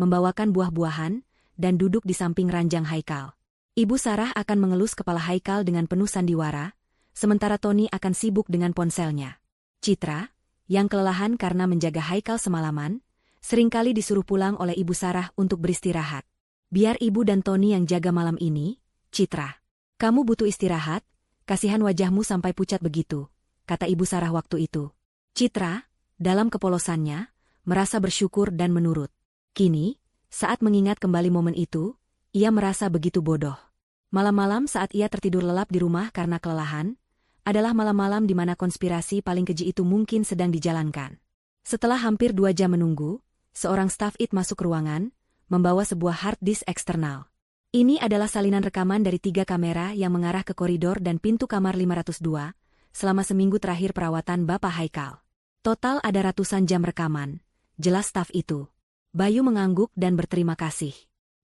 membawakan buah-buahan, dan duduk di samping ranjang Haikal. Ibu Sarah akan mengelus kepala Haikal dengan penuh sandiwara, sementara Tony akan sibuk dengan ponselnya. Citra, yang kelelahan karena menjaga Haikal semalaman, seringkali disuruh pulang oleh Ibu Sarah untuk beristirahat. Biar Ibu dan Tony yang jaga malam ini, Citra. Kamu butuh istirahat, kasihan wajahmu sampai pucat begitu, kata Ibu Sarah waktu itu. Citra, dalam kepolosannya, merasa bersyukur dan menurut. Kini, saat mengingat kembali momen itu, ia merasa begitu bodoh. Malam-malam saat ia tertidur lelap di rumah karena kelelahan, adalah malam-malam di mana konspirasi paling keji itu mungkin sedang dijalankan. Setelah hampir 2 jam menunggu, seorang staf IT masuk ke ruangan, membawa sebuah hard disk eksternal. Ini adalah salinan rekaman dari 3 kamera yang mengarah ke koridor dan pintu kamar 502, selama seminggu terakhir perawatan Bapak Haikal. Total ada ratusan jam rekaman, jelas staf itu. Bayu mengangguk dan berterima kasih.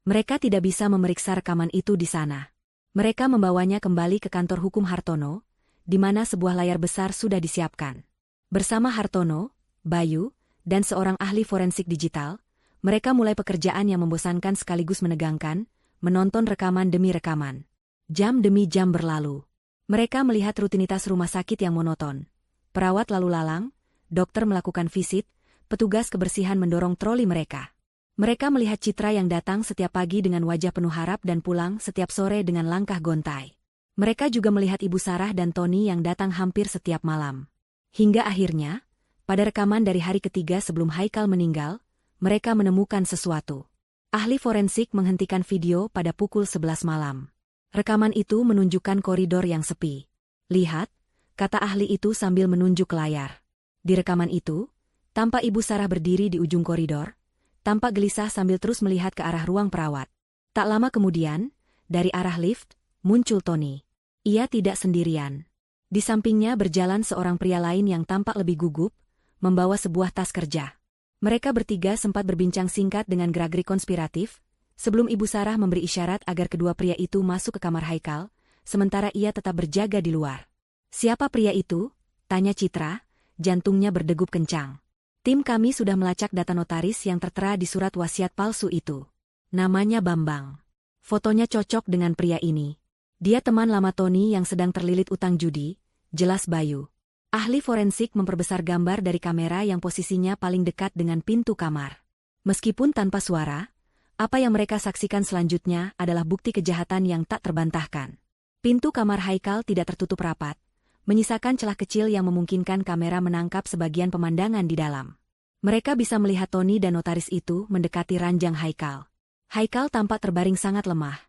Mereka tidak bisa memeriksa rekaman itu di sana. Mereka membawanya kembali ke kantor hukum Hartono, di mana sebuah layar besar sudah disiapkan. Bersama Hartono, Bayu, dan seorang ahli forensik digital, mereka mulai pekerjaan yang membosankan sekaligus menegangkan, menonton rekaman demi rekaman. Jam demi jam berlalu. Mereka melihat rutinitas rumah sakit yang monoton. Perawat lalu lalang, dokter melakukan visit, petugas kebersihan mendorong troli mereka. Mereka melihat Citra yang datang setiap pagi dengan wajah penuh harap dan pulang setiap sore dengan langkah gontai. Mereka juga melihat Ibu Sarah dan Tony yang datang hampir setiap malam. Hingga akhirnya, pada rekaman dari hari ketiga sebelum Haikal meninggal, mereka menemukan sesuatu. Ahli forensik menghentikan video pada pukul 11 malam. Rekaman itu menunjukkan koridor yang sepi. Lihat, kata ahli itu sambil menunjuk ke layar. Di rekaman itu, tampak Ibu Sarah berdiri di ujung koridor, tampak gelisah sambil terus melihat ke arah ruang perawat. Tak lama kemudian, dari arah lift, muncul Tony. Ia tidak sendirian. Di sampingnya berjalan seorang pria lain yang tampak lebih gugup, membawa sebuah tas kerja. Mereka bertiga sempat berbincang singkat dengan gerak-gerik konspiratif, sebelum Ibu Sarah memberi isyarat agar kedua pria itu masuk ke kamar Haikal, sementara ia tetap berjaga di luar. Siapa pria itu? Tanya Citra, jantungnya berdegup kencang. Tim kami sudah melacak data notaris yang tertera di surat wasiat palsu itu. Namanya Bambang. Fotonya cocok dengan pria ini. Dia teman lama Tony yang sedang terlilit utang judi, jelas Bayu. Ahli forensik memperbesar gambar dari kamera yang posisinya paling dekat dengan pintu kamar. Meskipun tanpa suara, apa yang mereka saksikan selanjutnya adalah bukti kejahatan yang tak terbantahkan. Pintu kamar Haikal tidak tertutup rapat, menyisakan celah kecil yang memungkinkan kamera menangkap sebagian pemandangan di dalam. Mereka bisa melihat Tony dan notaris itu mendekati ranjang Haikal. Haikal tampak terbaring sangat lemah,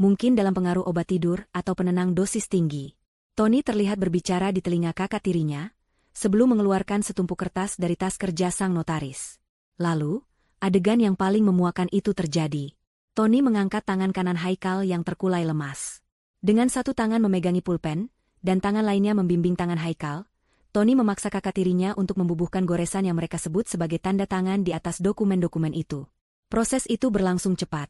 mungkin dalam pengaruh obat tidur atau penenang dosis tinggi. Tony terlihat berbicara di telinga kakak tirinya, sebelum mengeluarkan setumpuk kertas dari tas kerja sang notaris. Lalu, adegan yang paling memuakkan itu terjadi. Tony mengangkat tangan kanan Haikal yang terkulai lemas. Dengan satu tangan memegangi pulpen, dan tangan lainnya membimbing tangan Haikal, Tony memaksa kakak tirinya untuk membubuhkan goresan yang mereka sebut sebagai tanda tangan di atas dokumen-dokumen itu. Proses itu berlangsung cepat,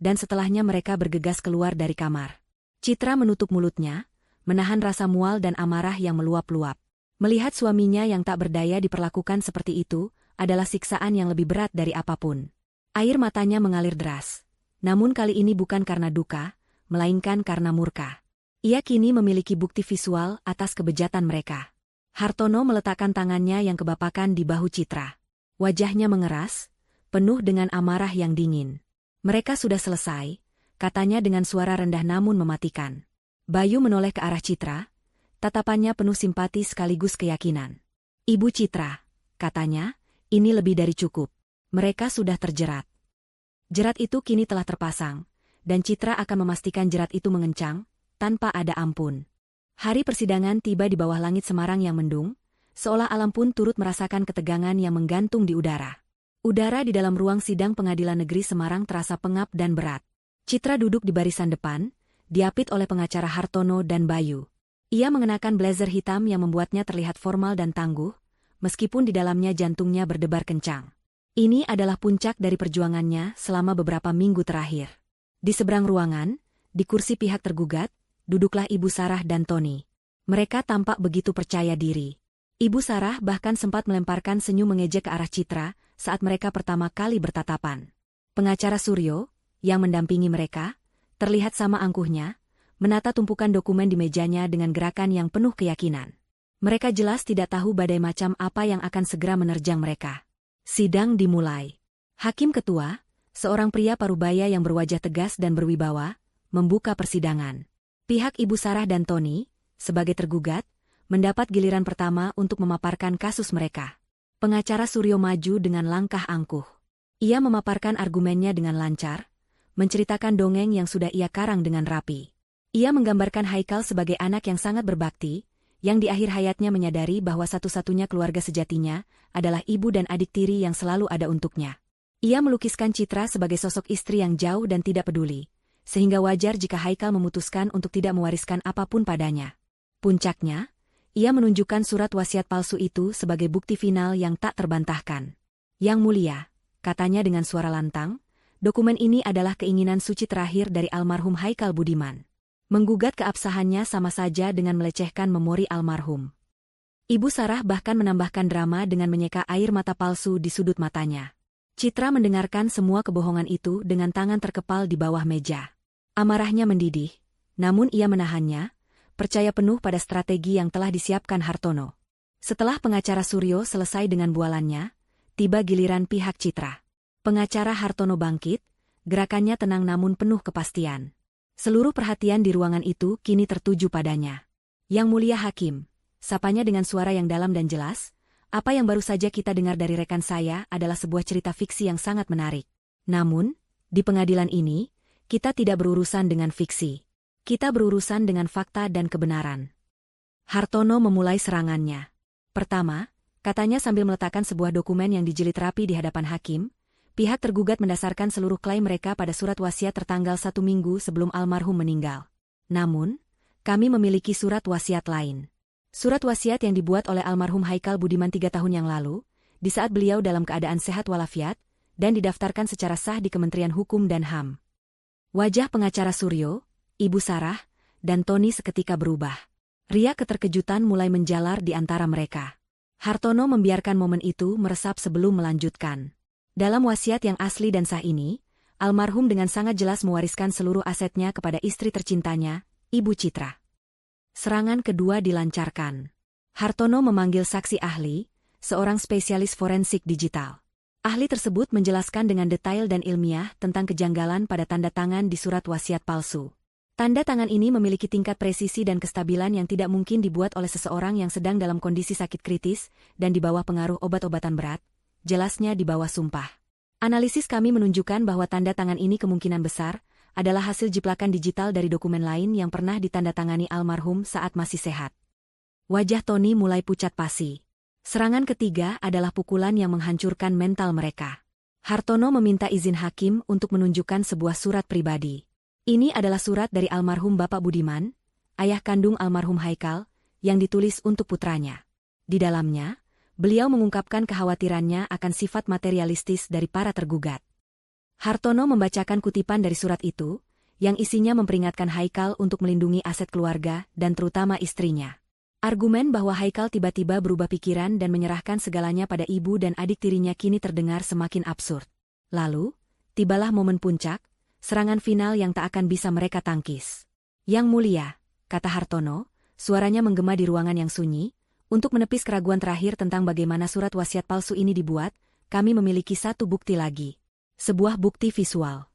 dan setelahnya mereka bergegas keluar dari kamar. Citra menutup mulutnya, menahan rasa mual dan amarah yang meluap-luap. Melihat suaminya yang tak berdaya diperlakukan seperti itu, adalah siksaan yang lebih berat dari apapun. Air matanya mengalir deras. Namun kali ini bukan karena duka, melainkan karena murka. Ia kini memiliki bukti visual atas kebejatan mereka. Hartono meletakkan tangannya yang kebapakan di bahu Citra. Wajahnya mengeras, penuh dengan amarah yang dingin. Mereka sudah selesai, katanya dengan suara rendah namun mematikan. Bayu menoleh ke arah Citra, tatapannya penuh simpati sekaligus keyakinan. Ibu Citra, katanya, ini lebih dari cukup. Mereka sudah terjerat. Jerat itu kini telah terpasang, dan Citra akan memastikan jerat itu mengencang, tanpa ada ampun. Hari persidangan tiba di bawah langit Semarang yang mendung, seolah alam pun turut merasakan ketegangan yang menggantung di udara. Udara di dalam ruang sidang Pengadilan Negeri Semarang terasa pengap dan berat. Citra duduk di barisan depan, diapit oleh pengacara Hartono dan Bayu. Ia mengenakan blazer hitam yang membuatnya terlihat formal dan tangguh, meskipun di dalamnya jantungnya berdebar kencang. Ini adalah puncak dari perjuangannya selama beberapa minggu terakhir. Di seberang ruangan, di kursi pihak tergugat, duduklah Ibu Sarah dan Tony. Mereka tampak begitu percaya diri. Ibu Sarah bahkan sempat melemparkan senyum mengejek ke arah Citra saat mereka pertama kali bertatapan. Pengacara Suryo, yang mendampingi mereka, terlihat sama angkuhnya, menata tumpukan dokumen di mejanya dengan gerakan yang penuh keyakinan. Mereka jelas tidak tahu badai macam apa yang akan segera menerjang mereka. Sidang dimulai. Hakim ketua, seorang pria parubaya yang berwajah tegas dan berwibawa, membuka persidangan. Pihak Ibu Sarah dan Tony, sebagai tergugat, mendapat giliran pertama untuk memaparkan kasus mereka. Pengacara Suryo maju dengan langkah angkuh. Ia memaparkan argumennya dengan lancar, menceritakan dongeng yang sudah ia karang dengan rapi. Ia menggambarkan Haikal sebagai anak yang sangat berbakti, yang di akhir hayatnya menyadari bahwa satu-satunya keluarga sejatinya adalah ibu dan adik tiri yang selalu ada untuknya. Ia melukiskan Citra sebagai sosok istri yang jauh dan tidak peduli, sehingga wajar jika Haikal memutuskan untuk tidak mewariskan apapun padanya. Puncaknya, ia menunjukkan surat wasiat palsu itu sebagai bukti final yang tak terbantahkan. Yang mulia, katanya dengan suara lantang, dokumen ini adalah keinginan suci terakhir dari almarhum Haikal Budiman. Menggugat keabsahannya sama saja dengan melecehkan memori almarhum. Ibu Sarah bahkan menambahkan drama dengan menyeka air mata palsu di sudut matanya. Citra mendengarkan semua kebohongan itu dengan tangan terkepal di bawah meja. Amarahnya mendidih, namun ia menahannya, percaya penuh pada strategi yang telah disiapkan Hartono. Setelah pengacara Suryo selesai dengan bualannya, tiba giliran pihak Citra. Pengacara Hartono bangkit, gerakannya tenang namun penuh kepastian. Seluruh perhatian di ruangan itu kini tertuju padanya. Yang mulia hakim, sapanya dengan suara yang dalam dan jelas, apa yang baru saja kita dengar dari rekan saya adalah sebuah cerita fiksi yang sangat menarik. Namun, di pengadilan ini, kita tidak berurusan dengan fiksi. Kita berurusan dengan fakta dan kebenaran. Hartono memulai serangannya. Pertama, katanya sambil meletakkan sebuah dokumen yang dijilid rapi di hadapan hakim, pihak tergugat mendasarkan seluruh klaim mereka pada surat wasiat tertanggal 1 minggu sebelum almarhum meninggal. Namun, kami memiliki surat wasiat lain. Surat wasiat yang dibuat oleh almarhum Haikal Budiman 3 tahun yang lalu, di saat beliau dalam keadaan sehat walafiat, dan didaftarkan secara sah di Kementerian Hukum dan HAM. Wajah pengacara Suryo, Ibu Sarah, dan Tony seketika berubah. Riak keterkejutan mulai menjalar di antara mereka. Hartono membiarkan momen itu meresap sebelum melanjutkan. Dalam wasiat yang asli dan sah ini, almarhum dengan sangat jelas mewariskan seluruh asetnya kepada istri tercintanya, Ibu Citra. Serangan kedua dilancarkan. Hartono memanggil saksi ahli, seorang spesialis forensik digital. Ahli tersebut menjelaskan dengan detail dan ilmiah tentang kejanggalan pada tanda tangan di surat wasiat palsu. Tanda tangan ini memiliki tingkat presisi dan kestabilan yang tidak mungkin dibuat oleh seseorang yang sedang dalam kondisi sakit kritis dan di bawah pengaruh obat-obatan berat, jelasnya di bawah sumpah. Analisis kami menunjukkan bahwa tanda tangan ini kemungkinan besar adalah hasil jiplakan digital dari dokumen lain yang pernah ditandatangani almarhum saat masih sehat. Wajah Tony mulai pucat pasi. Serangan ketiga adalah pukulan yang menghancurkan mental mereka. Hartono meminta izin hakim untuk menunjukkan sebuah surat pribadi. Ini adalah surat dari almarhum Bapak Budiman, ayah kandung almarhum Haikal, yang ditulis untuk putranya. Di dalamnya, beliau mengungkapkan kekhawatirannya akan sifat materialistis dari para tergugat. Hartono membacakan kutipan dari surat itu, yang isinya memperingatkan Haikal untuk melindungi aset keluarga dan terutama istrinya. Argumen bahwa Haikal tiba-tiba berubah pikiran dan menyerahkan segalanya pada ibu dan adik tirinya kini terdengar semakin absurd. Lalu, tibalah momen puncak, serangan final yang tak akan bisa mereka tangkis. Yang mulia, kata Hartono, suaranya menggema di ruangan yang sunyi, untuk menepis keraguan terakhir tentang bagaimana surat wasiat palsu ini dibuat, kami memiliki satu bukti lagi. Sebuah bukti visual.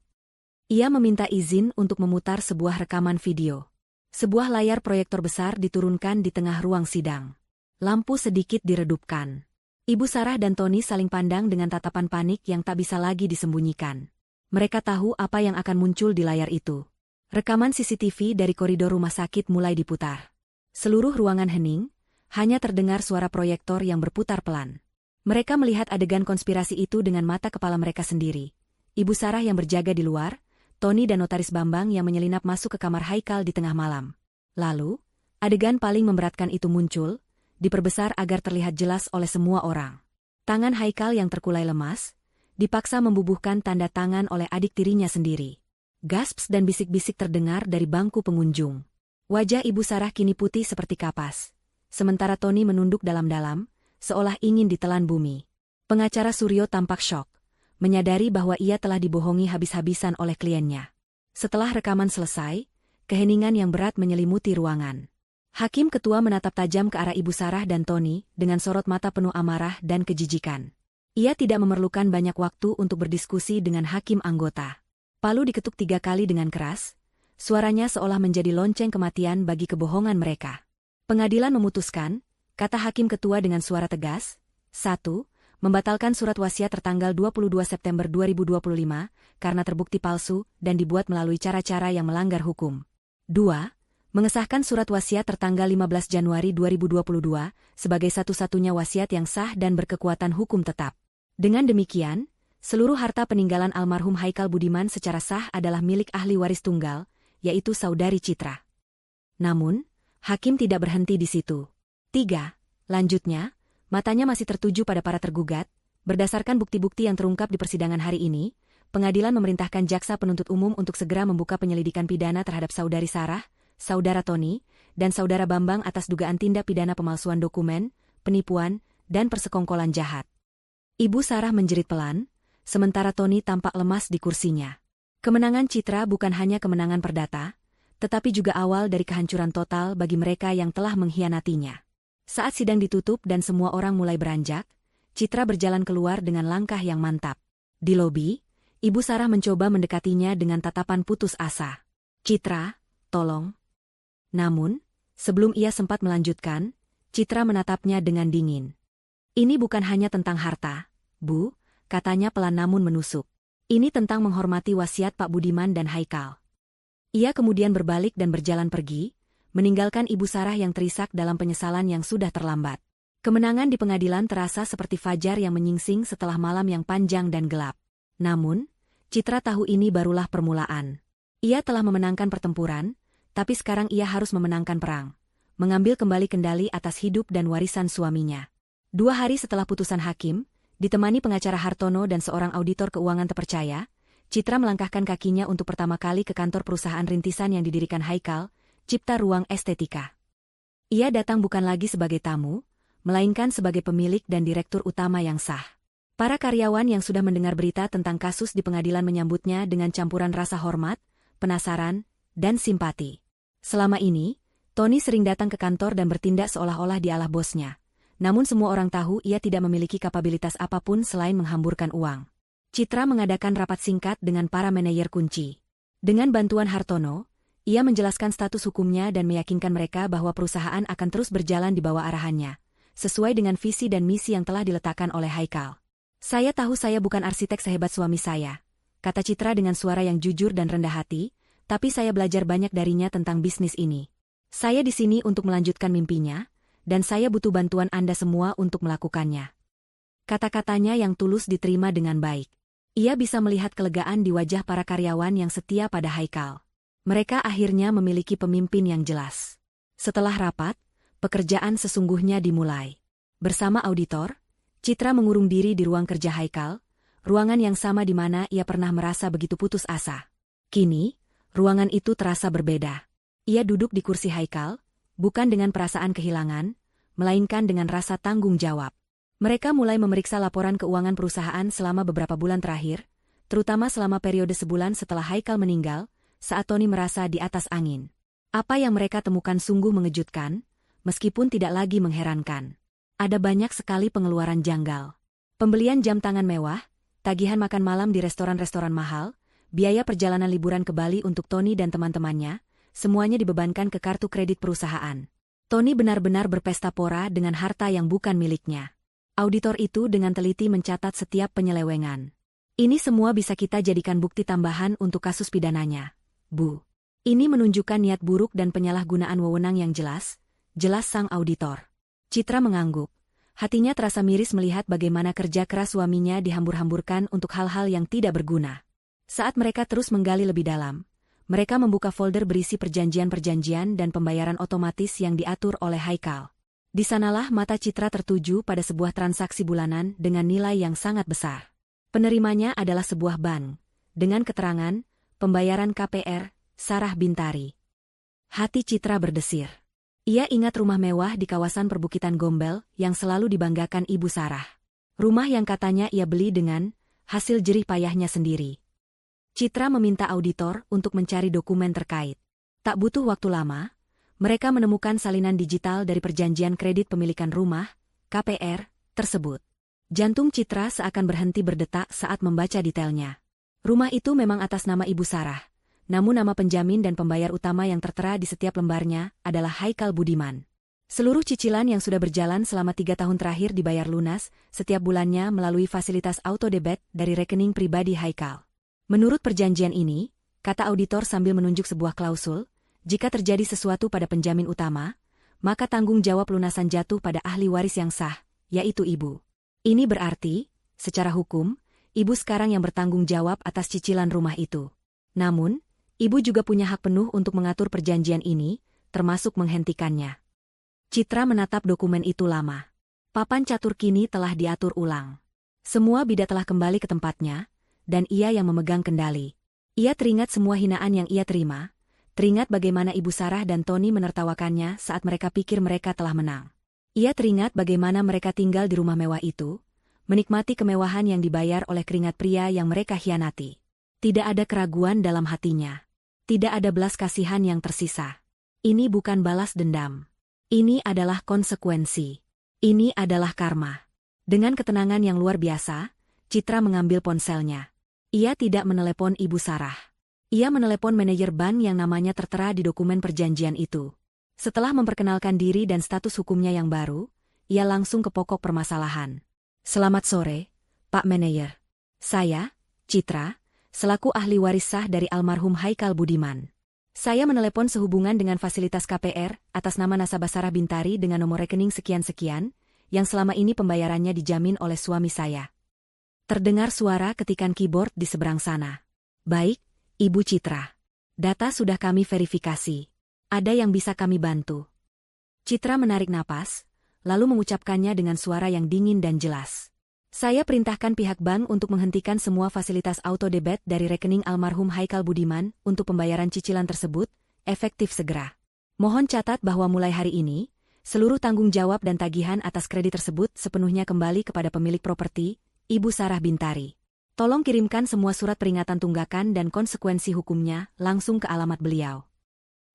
Ia meminta izin untuk memutar sebuah rekaman video. Sebuah layar proyektor besar diturunkan di tengah ruang sidang. Lampu sedikit diredupkan. Ibu Sarah dan Tony saling pandang dengan tatapan panik yang tak bisa lagi disembunyikan. Mereka tahu apa yang akan muncul di layar itu. Rekaman CCTV dari koridor rumah sakit mulai diputar. Seluruh ruangan hening, hanya terdengar suara proyektor yang berputar pelan. Mereka melihat adegan konspirasi itu dengan mata kepala mereka sendiri. Ibu Sarah yang berjaga di luar, Tony dan Notaris Bambang yang menyelinap masuk ke kamar Haikal di tengah malam. Lalu, adegan paling memberatkan itu muncul, diperbesar agar terlihat jelas oleh semua orang. Tangan Haikal yang terkulai lemas, dipaksa membubuhkan tanda tangan oleh adik tirinya sendiri. Gasps dan bisik-bisik terdengar dari bangku pengunjung. Wajah Ibu Sarah kini putih seperti kapas. Sementara Tony menunduk dalam-dalam, seolah ingin ditelan bumi. Pengacara Suryo tampak syok, menyadari bahwa ia telah dibohongi habis-habisan oleh kliennya. Setelah rekaman selesai, keheningan yang berat menyelimuti ruangan. Hakim ketua menatap tajam ke arah Ibu Sarah dan Tony dengan sorot mata penuh amarah dan kejijikan. Ia tidak memerlukan banyak waktu untuk berdiskusi dengan hakim anggota. Palu diketuk 3 kali dengan keras, suaranya seolah menjadi lonceng kematian bagi kebohongan mereka. Pengadilan memutuskan, kata hakim ketua dengan suara tegas, 1. Membatalkan surat wasiat tertanggal 22 September 2025 karena terbukti palsu dan dibuat melalui cara-cara yang melanggar hukum. 2. Mengesahkan surat wasiat tertanggal 15 Januari 2022 sebagai satu-satunya wasiat yang sah dan berkekuatan hukum tetap. Dengan demikian, seluruh harta peninggalan almarhum Haikal Budiman secara sah adalah milik ahli waris tunggal, yaitu Saudari Citra. Namun, hakim tidak berhenti di situ. 3. Lanjutnya, matanya masih tertuju pada para tergugat. Berdasarkan bukti-bukti yang terungkap di persidangan hari ini, pengadilan memerintahkan jaksa penuntut umum untuk segera membuka penyelidikan pidana terhadap Saudari Sarah, Saudara Tony, dan Saudara Bambang atas dugaan tindak pidana pemalsuan dokumen, penipuan, dan persekongkolan jahat. Ibu Sarah menjerit pelan, sementara Tony tampak lemas di kursinya. Kemenangan Citra bukan hanya kemenangan perdata, tetapi juga awal dari kehancuran total bagi mereka yang telah mengkhianatinya. Saat sidang ditutup dan semua orang mulai beranjak, Citra berjalan keluar dengan langkah yang mantap. Di lobi, Ibu Sarah mencoba mendekatinya dengan tatapan putus asa. "Citra, tolong." Namun, sebelum ia sempat melanjutkan, Citra menatapnya dengan dingin. "Ini bukan hanya tentang harta, Bu," katanya pelan namun menusuk. "Ini tentang menghormati wasiat Pak Budiman dan Haikal." Ia kemudian berbalik dan berjalan pergi, meninggalkan Ibu Sarah yang terisak dalam penyesalan yang sudah terlambat. Kemenangan di pengadilan terasa seperti fajar yang menyingsing setelah malam yang panjang dan gelap. Namun, Citra tahu ini barulah permulaan. Ia telah memenangkan pertempuran, tapi sekarang ia harus memenangkan perang, mengambil kembali kendali atas hidup dan warisan suaminya. 2 hari setelah putusan hakim, ditemani pengacara Hartono dan seorang auditor keuangan terpercaya, Citra melangkahkan kakinya untuk pertama kali ke kantor perusahaan rintisan yang didirikan Haikal, Cipta Ruang Estetika. Ia datang bukan lagi sebagai tamu, melainkan sebagai pemilik dan direktur utama yang sah. Para karyawan yang sudah mendengar berita tentang kasus di pengadilan menyambutnya dengan campuran rasa hormat, penasaran, dan simpati. Selama ini, Tony sering datang ke kantor dan bertindak seolah-olah dialah bosnya. Namun semua orang tahu ia tidak memiliki kapabilitas apapun selain menghamburkan uang. Citra mengadakan rapat singkat dengan para manajer kunci. Dengan bantuan Hartono, ia menjelaskan status hukumnya dan meyakinkan mereka bahwa perusahaan akan terus berjalan di bawah arahannya, sesuai dengan visi dan misi yang telah diletakkan oleh Haikal. "Saya tahu saya bukan arsitek sehebat suami saya," kata Citra dengan suara yang jujur dan rendah hati, "tapi saya belajar banyak darinya tentang bisnis ini. Saya di sini untuk melanjutkan mimpinya, dan saya butuh bantuan Anda semua untuk melakukannya." Kata-katanya yang tulus diterima dengan baik. Ia bisa melihat kelegaan di wajah para karyawan yang setia pada Haikal. Mereka akhirnya memiliki pemimpin yang jelas. Setelah rapat, pekerjaan sesungguhnya dimulai. Bersama auditor, Citra mengurung diri di ruang kerja Haikal, ruangan yang sama di mana ia pernah merasa begitu putus asa. Kini, ruangan itu terasa berbeda. Ia duduk di kursi Haikal, bukan dengan perasaan kehilangan, melainkan dengan rasa tanggung jawab. Mereka mulai memeriksa laporan keuangan perusahaan selama beberapa bulan terakhir, terutama selama periode sebulan setelah Haikal meninggal, saat Tony merasa di atas angin. Apa yang mereka temukan sungguh mengejutkan, meskipun tidak lagi mengherankan. Ada banyak sekali pengeluaran janggal. Pembelian jam tangan mewah, tagihan makan malam di restoran-restoran mahal, biaya perjalanan liburan ke Bali untuk Tony dan teman-temannya, semuanya dibebankan ke kartu kredit perusahaan. Tony benar-benar berpesta pora dengan harta yang bukan miliknya. Auditor itu dengan teliti mencatat setiap penyelewengan. "Ini semua bisa kita jadikan bukti tambahan untuk kasus pidananya, Bu. Ini menunjukkan niat buruk dan penyalahgunaan wewenang yang jelas," jelas sang auditor. Citra mengangguk. Hatinya terasa miris melihat bagaimana kerja keras suaminya dihambur-hamburkan untuk hal-hal yang tidak berguna. Saat mereka terus menggali lebih dalam, mereka membuka folder berisi perjanjian-perjanjian dan pembayaran otomatis yang diatur oleh Haikal. Di sanalah mata Citra tertuju pada sebuah transaksi bulanan dengan nilai yang sangat besar. Penerimanya adalah sebuah bank, dengan keterangan, pembayaran KPR, Sarah Bintari. Hati Citra berdesir. Ia ingat rumah mewah di kawasan perbukitan Gombel yang selalu dibanggakan Ibu Sarah. Rumah yang katanya ia beli dengan hasil jerih payahnya sendiri. Citra meminta auditor untuk mencari dokumen terkait. Tak butuh waktu lama, mereka menemukan salinan digital dari perjanjian kredit pemilikan rumah, KPR, tersebut. Jantung Citra seakan berhenti berdetak saat membaca detailnya. Rumah itu memang atas nama Ibu Sarah, namun nama penjamin dan pembayar utama yang tertera di setiap lembarnya adalah Haikal Budiman. Seluruh cicilan yang sudah berjalan selama 3 tahun terakhir dibayar lunas setiap bulannya melalui fasilitas auto debit dari rekening pribadi Haikal. Menurut perjanjian ini, kata auditor sambil menunjuk sebuah klausul, jika terjadi sesuatu pada penjamin utama, maka tanggung jawab lunasan jatuh pada ahli waris yang sah, yaitu ibu. Ini berarti, secara hukum, ibu sekarang yang bertanggung jawab atas cicilan rumah itu. Namun, ibu juga punya hak penuh untuk mengatur perjanjian ini, termasuk menghentikannya. Citra menatap dokumen itu lama. Papan catur kini telah diatur ulang. Semua bida telah kembali ke tempatnya, dan ia yang memegang kendali. Ia teringat semua hinaan yang ia terima, teringat bagaimana Ibu Sarah dan Tony menertawakannya saat mereka pikir mereka telah menang. Ia teringat bagaimana mereka tinggal di rumah mewah itu, menikmati kemewahan yang dibayar oleh keringat pria yang mereka hianati. Tidak ada keraguan dalam hatinya. Tidak ada belas kasihan yang tersisa. Ini bukan balas dendam. Ini adalah konsekuensi. Ini adalah karma. Dengan ketenangan yang luar biasa, Citra mengambil ponselnya. Ia tidak menelepon Ibu Sarah. Ia menelepon manajer bank yang namanya tertera di dokumen perjanjian itu. Setelah memperkenalkan diri dan status hukumnya yang baru, ia langsung ke pokok permasalahan. Selamat sore, Pak Manajer. Saya, Citra, selaku ahli waris sah dari almarhum Haikal Budiman. Saya menelepon sehubungan dengan fasilitas KPR atas nama nasabah Sarah Bintari dengan nomor rekening sekian-sekian, yang selama ini pembayarannya dijamin oleh suami saya. Terdengar suara ketikan keyboard di seberang sana. Baik, Ibu Citra. Data sudah kami verifikasi. Ada yang bisa kami bantu. Citra menarik napas, lalu mengucapkannya dengan suara yang dingin dan jelas. Saya perintahkan pihak bank untuk menghentikan semua fasilitas auto debit dari rekening almarhum Haikal Budiman untuk pembayaran cicilan tersebut, efektif segera. Mohon catat bahwa mulai hari ini, seluruh tanggung jawab dan tagihan atas kredit tersebut sepenuhnya kembali kepada pemilik properti, Ibu Sarah Bintari. Tolong kirimkan semua surat peringatan tunggakan dan konsekuensi hukumnya langsung ke alamat beliau.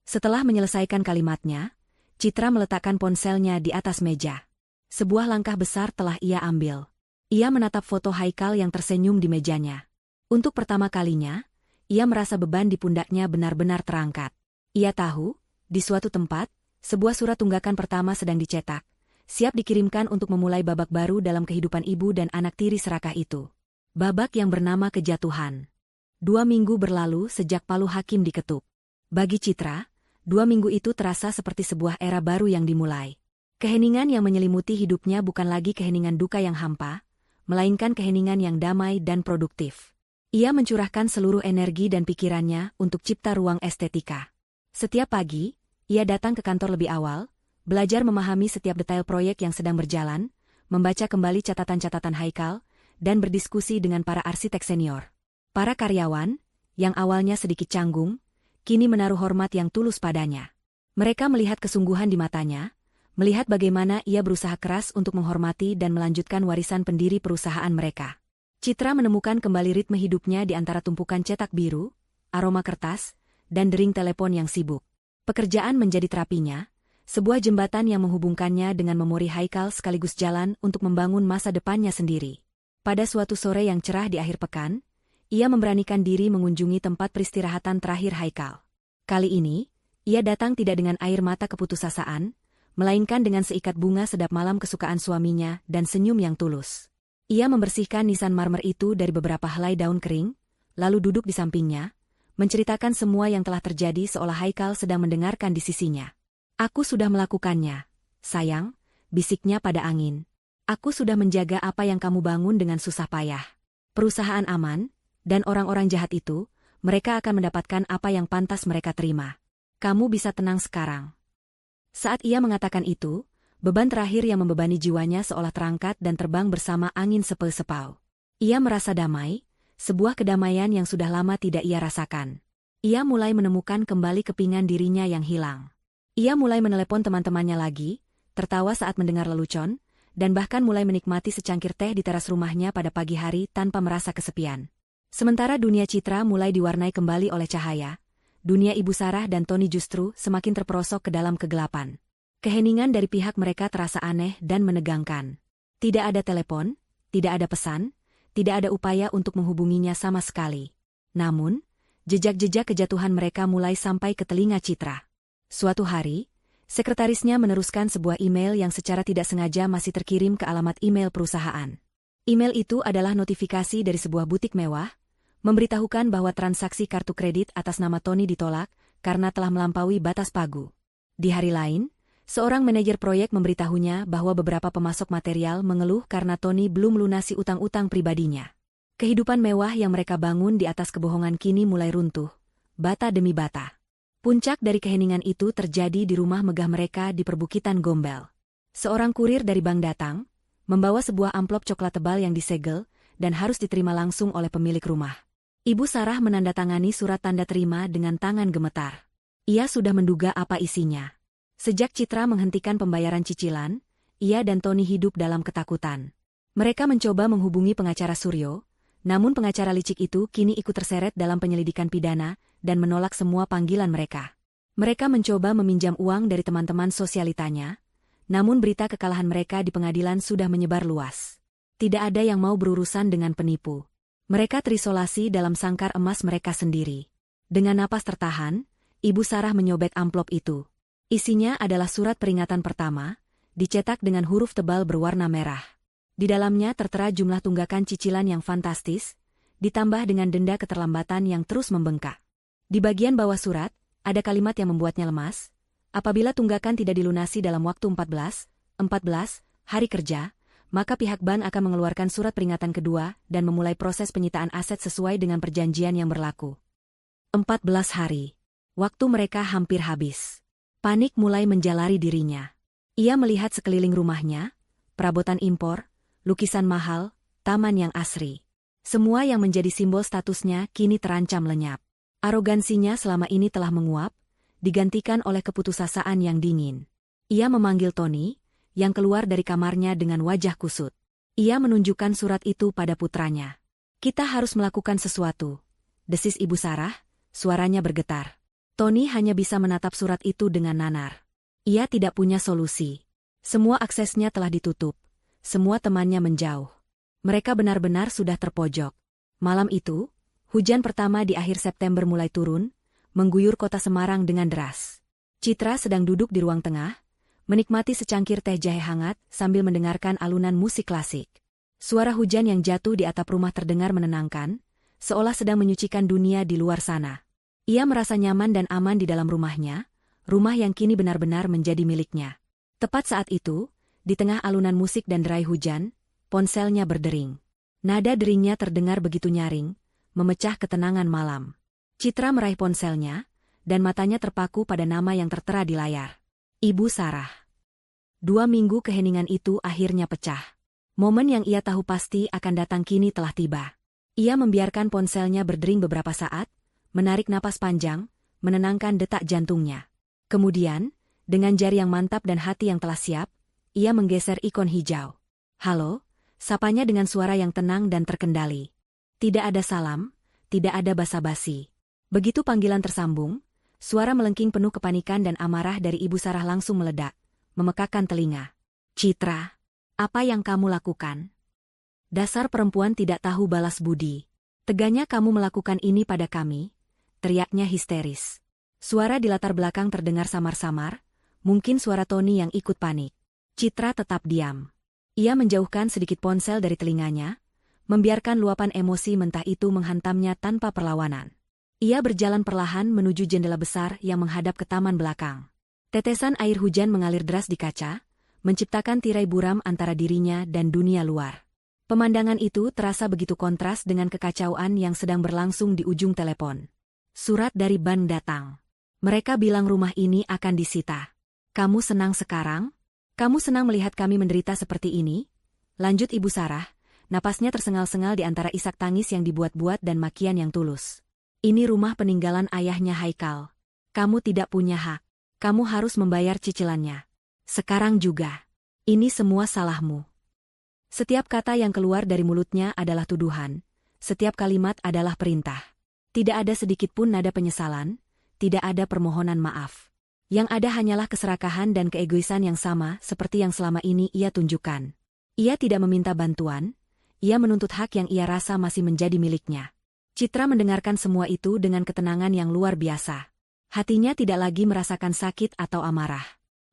Setelah menyelesaikan kalimatnya, Citra meletakkan ponselnya di atas meja. Sebuah langkah besar telah ia ambil. Ia menatap foto Haikal yang tersenyum di mejanya. Untuk pertama kalinya, ia merasa beban di pundaknya benar-benar terangkat. Ia tahu, di suatu tempat, sebuah surat tunggakan pertama sedang dicetak, siap dikirimkan untuk memulai babak baru dalam kehidupan ibu dan anak tiri serakah itu. Babak yang bernama kejatuhan. 2 minggu berlalu sejak palu hakim diketuk. Bagi Citra, 2 minggu itu terasa seperti sebuah era baru yang dimulai. Keheningan yang menyelimuti hidupnya bukan lagi keheningan duka yang hampa, melainkan keheningan yang damai dan produktif. Ia mencurahkan seluruh energi dan pikirannya untuk cipta ruang estetika. Setiap pagi, ia datang ke kantor lebih awal, belajar memahami setiap detail proyek yang sedang berjalan, membaca kembali catatan-catatan Haikal, dan berdiskusi dengan para arsitek senior. Para karyawan, yang awalnya sedikit canggung, kini menaruh hormat yang tulus padanya. Mereka melihat kesungguhan di matanya, melihat bagaimana ia berusaha keras untuk menghormati dan melanjutkan warisan pendiri perusahaan mereka. Citra menemukan kembali ritme hidupnya di antara tumpukan cetak biru, aroma kertas, dan dering telepon yang sibuk. Pekerjaan menjadi terapinya, sebuah jembatan yang menghubungkannya dengan memori Haikal sekaligus jalan untuk membangun masa depannya sendiri. Pada suatu sore yang cerah di akhir pekan, ia memberanikan diri mengunjungi tempat peristirahatan terakhir Haikal. Kali ini, ia datang tidak dengan air mata keputusasaan, melainkan dengan seikat bunga sedap malam kesukaan suaminya dan senyum yang tulus. Ia membersihkan nisan marmer itu dari beberapa helai daun kering, lalu duduk di sampingnya, menceritakan semua yang telah terjadi seolah Haikal sedang mendengarkan di sisinya. Aku sudah melakukannya, sayang, bisiknya pada angin. Aku sudah menjaga apa yang kamu bangun dengan susah payah. Perusahaan aman, dan orang-orang jahat itu, mereka akan mendapatkan apa yang pantas mereka terima. Kamu bisa tenang sekarang. Saat ia mengatakan itu, beban terakhir yang membebani jiwanya seolah terangkat dan terbang bersama angin sepau-sepau. Ia merasa damai, sebuah kedamaian yang sudah lama tidak ia rasakan. Ia mulai menemukan kembali kepingan dirinya yang hilang. Ia mulai menelepon teman-temannya lagi, tertawa saat mendengar lelucon, dan bahkan mulai menikmati secangkir teh di teras rumahnya pada pagi hari tanpa merasa kesepian. Sementara dunia Citra mulai diwarnai kembali oleh cahaya, dunia Ibu Sarah dan Tony justru semakin terperosok ke dalam kegelapan. Keheningan dari pihak mereka terasa aneh dan menegangkan. Tidak ada telepon, tidak ada pesan, tidak ada upaya untuk menghubunginya sama sekali. Namun, jejak-jejak kejatuhan mereka mulai sampai ke telinga Citra. Suatu hari, sekretarisnya meneruskan sebuah email yang secara tidak sengaja masih terkirim ke alamat email perusahaan. Email itu adalah notifikasi dari sebuah butik mewah, memberitahukan bahwa transaksi kartu kredit atas nama Tony ditolak karena telah melampaui batas pagu. Di hari lain, seorang manajer proyek memberitahunya bahwa beberapa pemasok material mengeluh karena Tony belum melunasi utang-utang pribadinya. Kehidupan mewah yang mereka bangun di atas kebohongan kini mulai runtuh, bata demi bata. Puncak dari keheningan itu terjadi di rumah megah mereka di perbukitan Gombel. Seorang kurir dari bank datang, membawa sebuah amplop coklat tebal yang disegel, dan harus diterima langsung oleh pemilik rumah. Ibu Sarah menandatangani surat tanda terima dengan tangan gemetar. Ia sudah menduga apa isinya. Sejak Citra menghentikan pembayaran cicilan, ia dan Tony hidup dalam ketakutan. Mereka mencoba menghubungi pengacara Suryo, namun pengacara licik itu kini ikut terseret dalam penyelidikan pidana dan menolak semua panggilan mereka. Mereka mencoba meminjam uang dari teman-teman sosialitanya, namun berita kekalahan mereka di pengadilan sudah menyebar luas. Tidak ada yang mau berurusan dengan penipu. Mereka terisolasi dalam sangkar emas mereka sendiri. Dengan napas tertahan, Ibu Sarah menyobek amplop itu. Isinya adalah surat peringatan pertama, dicetak dengan huruf tebal berwarna merah. Di dalamnya tertera jumlah tunggakan cicilan yang fantastis, ditambah dengan denda keterlambatan yang terus membengkak. Di bagian bawah surat, ada kalimat yang membuatnya lemas. Apabila tunggakan tidak dilunasi dalam waktu 14 hari kerja, maka pihak bank akan mengeluarkan surat peringatan kedua dan memulai proses penyitaan aset sesuai dengan perjanjian yang berlaku. 14 hari. Waktu mereka hampir habis. Panik mulai menjalari dirinya. Ia melihat sekeliling rumahnya, perabotan impor, lukisan mahal, taman yang asri. Semua yang menjadi simbol statusnya kini terancam lenyap. Arogansinya selama ini telah menguap, digantikan oleh keputusasaan yang dingin. Ia memanggil Tony, yang keluar dari kamarnya dengan wajah kusut. Ia menunjukkan surat itu pada putranya. Kita harus melakukan sesuatu, desis Ibu Sarah, suaranya bergetar. Tony hanya bisa menatap surat itu dengan nanar. Ia tidak punya solusi. Semua aksesnya telah ditutup. Semua temannya menjauh. Mereka benar-benar sudah terpojok. Malam itu, hujan pertama di akhir September mulai turun, mengguyur kota Semarang dengan deras. Citra sedang duduk di ruang tengah, menikmati secangkir teh jahe hangat sambil mendengarkan alunan musik klasik. Suara hujan yang jatuh di atap rumah terdengar menenangkan, seolah sedang menyucikan dunia di luar sana. Ia merasa nyaman dan aman di dalam rumahnya, rumah yang kini benar-benar menjadi miliknya. Tepat saat itu, di tengah alunan musik dan derai hujan, ponselnya berdering. Nada deringnya terdengar begitu nyaring, memecah ketenangan malam. Citra meraih ponselnya, dan matanya terpaku pada nama yang tertera di layar. Ibu Sarah. 2 minggu keheningan itu akhirnya pecah. Momen yang ia tahu pasti akan datang kini telah tiba. Ia membiarkan ponselnya berdering beberapa saat, menarik napas panjang, menenangkan detak jantungnya. Kemudian, dengan jari yang mantap dan hati yang telah siap, ia menggeser ikon hijau. Halo, sapanya dengan suara yang tenang dan terkendali. Tidak ada salam, tidak ada basa-basi. Begitu panggilan tersambung, suara melengking penuh kepanikan dan amarah dari Ibu Sarah langsung meledak, memekakkan telinga. Citra, apa yang kamu lakukan? Dasar perempuan tidak tahu balas budi. Teganya kamu melakukan ini pada kami, teriaknya histeris. Suara di latar belakang terdengar samar-samar, mungkin suara Tony yang ikut panik. Citra tetap diam. Ia menjauhkan sedikit ponsel dari telinganya, membiarkan luapan emosi mentah itu menghantamnya tanpa perlawanan. Ia berjalan perlahan menuju jendela besar yang menghadap ke taman belakang. Tetesan air hujan mengalir deras di kaca, menciptakan tirai buram antara dirinya dan dunia luar. Pemandangan itu terasa begitu kontras dengan kekacauan yang sedang berlangsung di ujung telepon. Surat dari Ban datang. Mereka bilang rumah ini akan disita. Kamu senang sekarang? Kamu senang melihat kami menderita seperti ini? Lanjut Ibu Sarah, napasnya tersengal-sengal di antara isak tangis yang dibuat-buat dan makian yang tulus. Ini rumah peninggalan ayahnya Haikal. Kamu tidak punya hak. Kamu harus membayar cicilannya. Sekarang juga. Ini semua salahmu. Setiap kata yang keluar dari mulutnya adalah tuduhan. Setiap kalimat adalah perintah. Tidak ada sedikit pun nada penyesalan, tidak ada permohonan maaf. Yang ada hanyalah keserakahan dan keegoisan yang sama seperti yang selama ini ia tunjukkan. Ia tidak meminta bantuan, ia menuntut hak yang ia rasa masih menjadi miliknya. Citra mendengarkan semua itu dengan ketenangan yang luar biasa. Hatinya tidak lagi merasakan sakit atau amarah.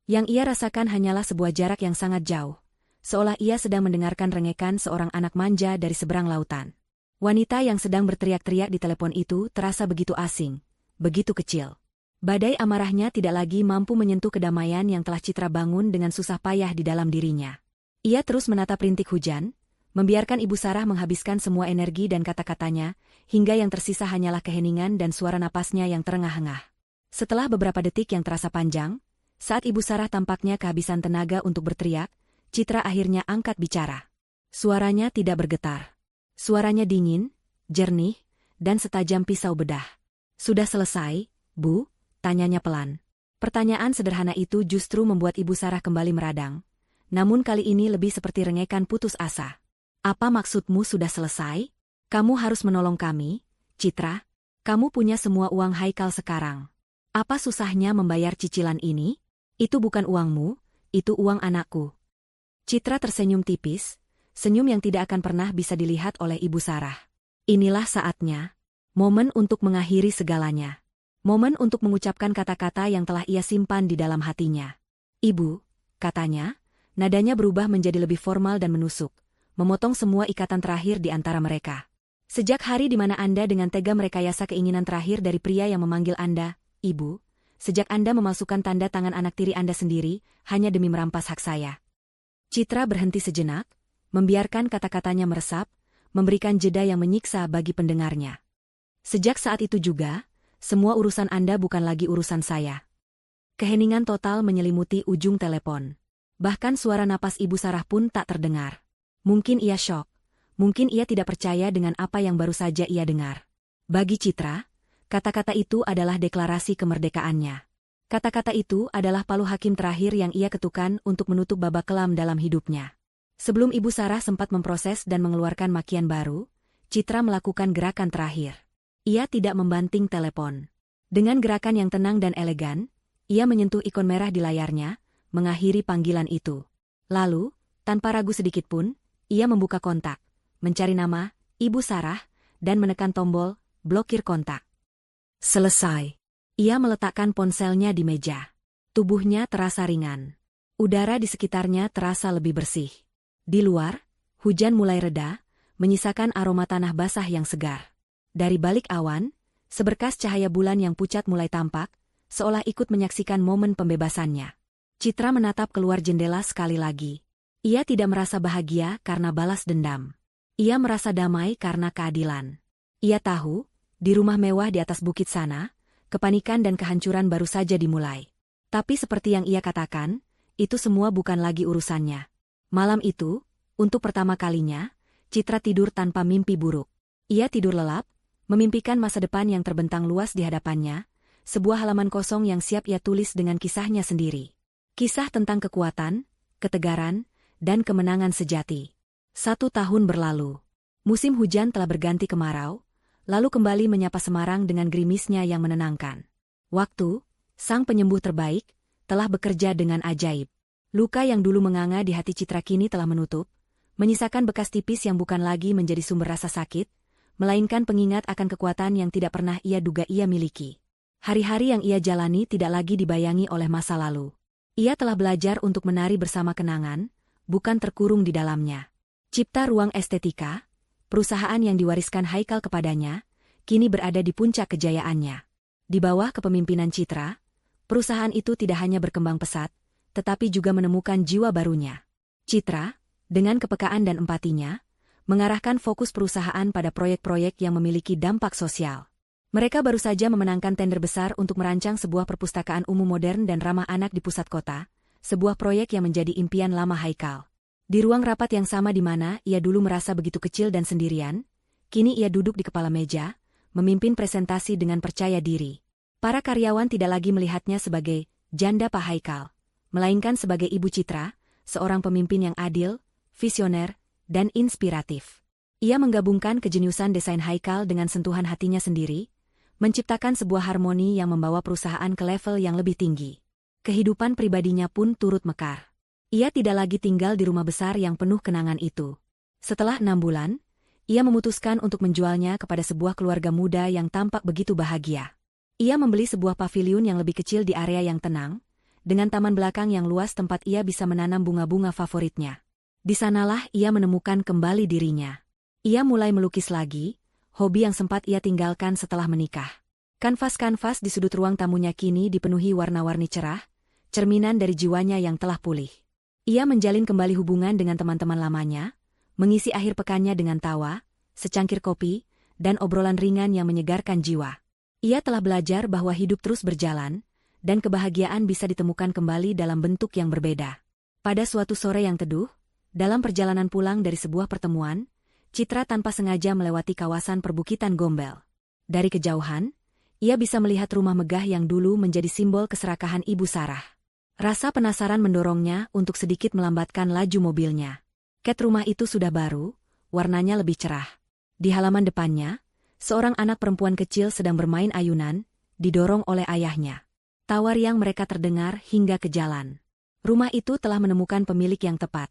Yang ia rasakan hanyalah sebuah jarak yang sangat jauh. Seolah ia sedang mendengarkan rengekan seorang anak manja dari seberang lautan. Wanita yang sedang berteriak-teriak di telepon itu terasa begitu asing, begitu kecil. Badai amarahnya tidak lagi mampu menyentuh kedamaian yang telah Citra bangun dengan susah payah di dalam dirinya. Ia terus menatap rintik hujan, membiarkan Ibu Sarah menghabiskan semua energi dan kata-katanya, hingga yang tersisa hanyalah keheningan dan suara napasnya yang terengah-engah. Setelah beberapa detik yang terasa panjang, saat Ibu Sarah tampaknya kehabisan tenaga untuk berteriak, Citra akhirnya angkat bicara. Suaranya tidak bergetar. Suaranya dingin, jernih, dan setajam pisau bedah. Sudah selesai, Bu? Tanyanya pelan. Pertanyaan sederhana itu justru membuat Ibu Sarah kembali meradang. Namun kali ini lebih seperti rengekan putus asa. Apa maksudmu sudah selesai? Kamu harus menolong kami, Citra. Kamu punya semua uang Haikal sekarang. Apa susahnya membayar cicilan ini? Itu bukan uangmu, itu uang anakku. Citra tersenyum tipis, senyum yang tidak akan pernah bisa dilihat oleh Ibu Sarah. Inilah saatnya. Momen untuk mengakhiri segalanya. Momen untuk mengucapkan kata-kata yang telah ia simpan di dalam hatinya. Ibu, katanya, nadanya berubah menjadi lebih formal dan menusuk, memotong semua ikatan terakhir di antara mereka. Sejak hari di mana Anda dengan tega merekayasa keinginan terakhir dari pria yang memanggil Anda, Ibu, sejak Anda memasukkan tanda tangan anak tiri Anda sendiri, hanya demi merampas hak saya. Citra berhenti sejenak, membiarkan kata-katanya meresap, memberikan jeda yang menyiksa bagi pendengarnya. Sejak saat itu juga, semua urusan Anda bukan lagi urusan saya. Keheningan total menyelimuti ujung telepon. Bahkan suara napas Ibu Sarah pun tak terdengar. Mungkin ia syok. Mungkin ia tidak percaya dengan apa yang baru saja ia dengar. Bagi Citra, kata-kata itu adalah deklarasi kemerdekaannya. Kata-kata itu adalah palu hakim terakhir yang ia ketukan untuk menutup babak kelam dalam hidupnya. Sebelum Ibu Sarah sempat memproses dan mengeluarkan makian baru, Citra melakukan gerakan terakhir. Ia tidak membanting telepon. Dengan gerakan yang tenang dan elegan, ia menyentuh ikon merah di layarnya, mengakhiri panggilan itu. Lalu, tanpa ragu sedikitpun, ia membuka kontak, mencari nama, Ibu Sarah, dan menekan tombol, blokir kontak. Selesai. Ia meletakkan ponselnya di meja. Tubuhnya terasa ringan. Udara di sekitarnya terasa lebih bersih. Di luar, hujan mulai reda, menyisakan aroma tanah basah yang segar. Dari balik awan, seberkas cahaya bulan yang pucat mulai tampak, seolah ikut menyaksikan momen pembebasannya. Citra menatap keluar jendela sekali lagi. Ia tidak merasa bahagia karena balas dendam. Ia merasa damai karena keadilan. Ia tahu, di rumah mewah di atas bukit sana, kepanikan dan kehancuran baru saja dimulai. Tapi seperti yang ia katakan, itu semua bukan lagi urusannya. Malam itu, untuk pertama kalinya, Citra tidur tanpa mimpi buruk. Ia tidur lelap, memimpikan masa depan yang terbentang luas di hadapannya, sebuah halaman kosong yang siap ia tulis dengan kisahnya sendiri. Kisah tentang kekuatan, ketegaran, dan kemenangan sejati. 1 tahun berlalu. Musim hujan telah berganti kemarau, lalu kembali menyapa Semarang dengan gerimisnya yang menenangkan. Waktu, sang penyembuh terbaik, telah bekerja dengan ajaib. Luka yang dulu menganga di hati Citra kini telah menutup, menyisakan bekas tipis yang bukan lagi menjadi sumber rasa sakit, melainkan pengingat akan kekuatan yang tidak pernah ia duga ia miliki. Hari-hari yang ia jalani tidak lagi dibayangi oleh masa lalu. Ia telah belajar untuk menari bersama kenangan, bukan terkurung di dalamnya. Cipta Ruang Estetika, perusahaan yang diwariskan Haikal kepadanya, kini berada di puncak kejayaannya. Di bawah kepemimpinan Citra, perusahaan itu tidak hanya berkembang pesat, tetapi juga menemukan jiwa barunya. Citra, dengan kepekaan dan empatinya, mengarahkan fokus perusahaan pada proyek-proyek yang memiliki dampak sosial. Mereka baru saja memenangkan tender besar untuk merancang sebuah perpustakaan umum modern dan ramah anak di pusat kota, sebuah proyek yang menjadi impian lama Haikal. Di ruang rapat yang sama di mana ia dulu merasa begitu kecil dan sendirian, kini ia duduk di kepala meja, memimpin presentasi dengan percaya diri. Para karyawan tidak lagi melihatnya sebagai janda Pak Haikal, melainkan sebagai Ibu Citra, seorang pemimpin yang adil, visioner, dan inspiratif. Ia menggabungkan kejeniusan desain Haikal dengan sentuhan hatinya sendiri, menciptakan sebuah harmoni yang membawa perusahaan ke level yang lebih tinggi. Kehidupan pribadinya pun turut mekar. Ia tidak lagi tinggal di rumah besar yang penuh kenangan itu. Setelah 6 bulan, ia memutuskan untuk menjualnya kepada sebuah keluarga muda yang tampak begitu bahagia. Ia membeli sebuah paviliun yang lebih kecil di area yang tenang, dengan taman belakang yang luas tempat ia bisa menanam bunga-bunga favoritnya. Di sanalah ia menemukan kembali dirinya. Ia mulai melukis lagi, hobi yang sempat ia tinggalkan setelah menikah. Kanvas-kanvas di sudut ruang tamunya kini dipenuhi warna-warni cerah, cerminan dari jiwanya yang telah pulih. Ia menjalin kembali hubungan dengan teman-teman lamanya, mengisi akhir pekannya dengan tawa, secangkir kopi, dan obrolan ringan yang menyegarkan jiwa. Ia telah belajar bahwa hidup terus berjalan, dan kebahagiaan bisa ditemukan kembali dalam bentuk yang berbeda. Pada suatu sore yang teduh, dalam perjalanan pulang dari sebuah pertemuan, Citra tanpa sengaja melewati kawasan perbukitan Gombel. Dari kejauhan, ia bisa melihat rumah megah yang dulu menjadi simbol keserakahan Ibu Sarah. Rasa penasaran mendorongnya untuk sedikit melambatkan laju mobilnya. Cat rumah itu sudah baru, warnanya lebih cerah. Di halaman depannya, seorang anak perempuan kecil sedang bermain ayunan, didorong oleh ayahnya. Tawa riang mereka terdengar hingga ke jalan. Rumah itu telah menemukan pemilik yang tepat,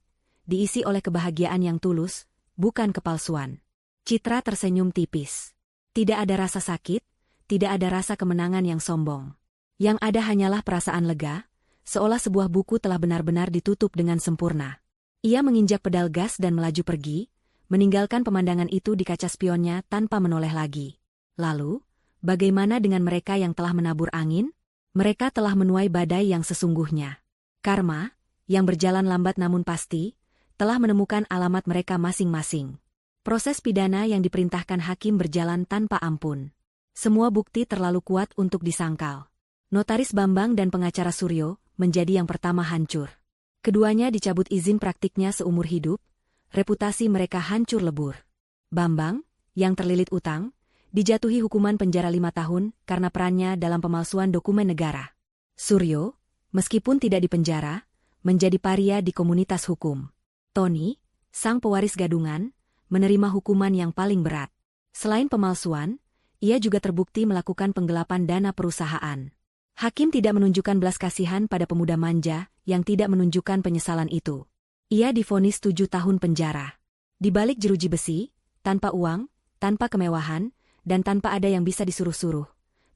diisi oleh kebahagiaan yang tulus, bukan kepalsuan. Citra tersenyum tipis. Tidak ada rasa sakit, tidak ada rasa kemenangan yang sombong. Yang ada hanyalah perasaan lega, seolah sebuah buku telah benar-benar ditutup dengan sempurna. Ia menginjak pedal gas dan melaju pergi, meninggalkan pemandangan itu di kaca spionnya tanpa menoleh lagi. Lalu, bagaimana dengan mereka yang telah menabur angin? Mereka telah menuai badai yang sesungguhnya. Karma, yang berjalan lambat namun pasti, telah menemukan alamat mereka masing-masing. Proses pidana yang diperintahkan hakim berjalan tanpa ampun. Semua bukti terlalu kuat untuk disangkal. Notaris Bambang dan pengacara Suryo menjadi yang pertama hancur. Keduanya dicabut izin praktiknya seumur hidup, reputasi mereka hancur lebur. Bambang, yang terlilit utang, dijatuhi hukuman penjara 5 tahun karena perannya dalam pemalsuan dokumen negara. Suryo, meskipun tidak dipenjara, menjadi paria di komunitas hukum. Tony, sang pewaris gadungan, menerima hukuman yang paling berat. Selain pemalsuan, ia juga terbukti melakukan penggelapan dana perusahaan. Hakim tidak menunjukkan belas kasihan pada pemuda manja yang tidak menunjukkan penyesalan itu. Ia divonis 7 tahun penjara. Di balik jeruji besi, tanpa uang, tanpa kemewahan, dan tanpa ada yang bisa disuruh-suruh,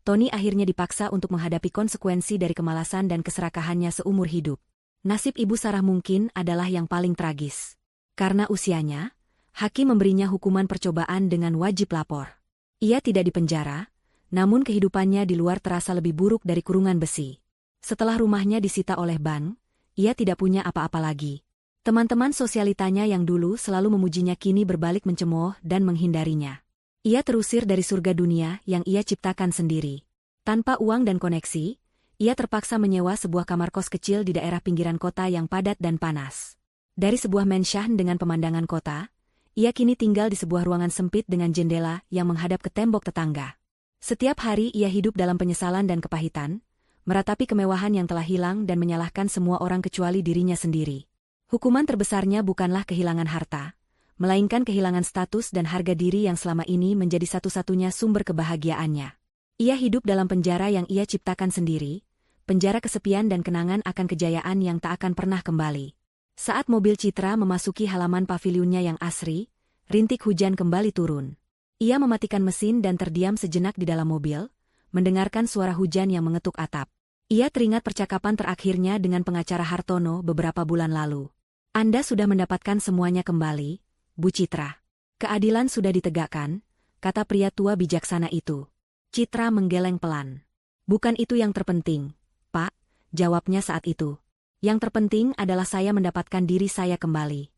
Tony akhirnya dipaksa untuk menghadapi konsekuensi dari kemalasan dan keserakahannya seumur hidup. Nasib Ibu Sarah mungkin adalah yang paling tragis. Karena usianya, hakim memberinya hukuman percobaan dengan wajib lapor. Ia tidak dipenjara, namun kehidupannya di luar terasa lebih buruk dari kurungan besi. Setelah rumahnya disita oleh bank, ia tidak punya apa-apa lagi. Teman-teman sosialitanya yang dulu selalu memujinya kini berbalik mencemooh dan menghindarinya. Ia terusir dari surga dunia yang ia ciptakan sendiri. Tanpa uang dan koneksi, ia terpaksa menyewa sebuah kamar kos kecil di daerah pinggiran kota yang padat dan panas. Dari sebuah mansion dengan pemandangan kota, ia kini tinggal di sebuah ruangan sempit dengan jendela yang menghadap ke tembok tetangga. Setiap hari ia hidup dalam penyesalan dan kepahitan, meratapi kemewahan yang telah hilang dan menyalahkan semua orang kecuali dirinya sendiri. Hukuman terbesarnya bukanlah kehilangan harta, melainkan kehilangan status dan harga diri yang selama ini menjadi satu-satunya sumber kebahagiaannya. Ia hidup dalam penjara yang ia ciptakan sendiri, penjara kesepian dan kenangan akan kejayaan yang tak akan pernah kembali. Saat mobil Citra memasuki halaman pavilionnya yang asri, rintik hujan kembali turun. Ia mematikan mesin dan terdiam sejenak di dalam mobil, mendengarkan suara hujan yang mengetuk atap. Ia teringat percakapan terakhirnya dengan pengacara Hartono beberapa bulan lalu. Anda sudah mendapatkan semuanya kembali, Bu Citra. Keadilan sudah ditegakkan, kata pria tua bijaksana itu. Citra menggeleng pelan. Bukan itu yang terpenting, Pak, jawabnya saat itu. Yang terpenting adalah saya mendapatkan diri saya kembali.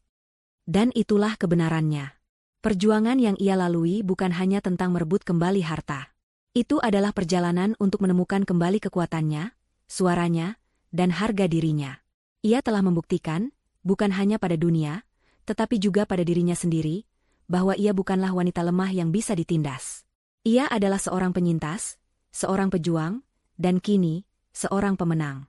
Dan itulah kebenarannya. Perjuangan yang ia lalui bukan hanya tentang merebut kembali harta. Itu adalah perjalanan untuk menemukan kembali kekuatannya, suaranya, dan harga dirinya. Ia telah membuktikan, bukan hanya pada dunia, tetapi juga pada dirinya sendiri, bahwa ia bukanlah wanita lemah yang bisa ditindas. Ia adalah seorang penyintas, seorang pejuang, dan kini, seorang pemenang.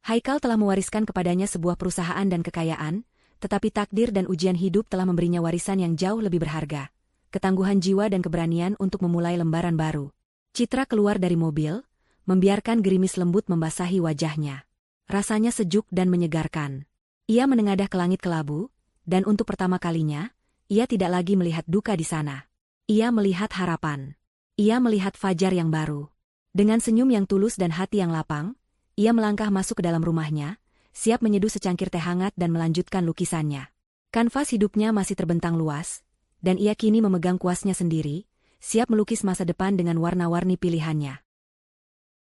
Haikal telah mewariskan kepadanya sebuah perusahaan dan kekayaan, tetapi takdir dan ujian hidup telah memberinya warisan yang jauh lebih berharga, ketangguhan jiwa dan keberanian untuk memulai lembaran baru. Citra keluar dari mobil, membiarkan gerimis lembut membasahi wajahnya. Rasanya sejuk dan menyegarkan. Ia menengadah ke langit kelabu, dan untuk pertama kalinya, ia tidak lagi melihat duka di sana. Ia melihat harapan. Ia melihat fajar yang baru. Dengan senyum yang tulus dan hati yang lapang, ia melangkah masuk ke dalam rumahnya, siap menyeduh secangkir teh hangat dan melanjutkan lukisannya. Kanvas hidupnya masih terbentang luas, dan ia kini memegang kuasnya sendiri, siap melukis masa depan dengan warna-warni pilihannya.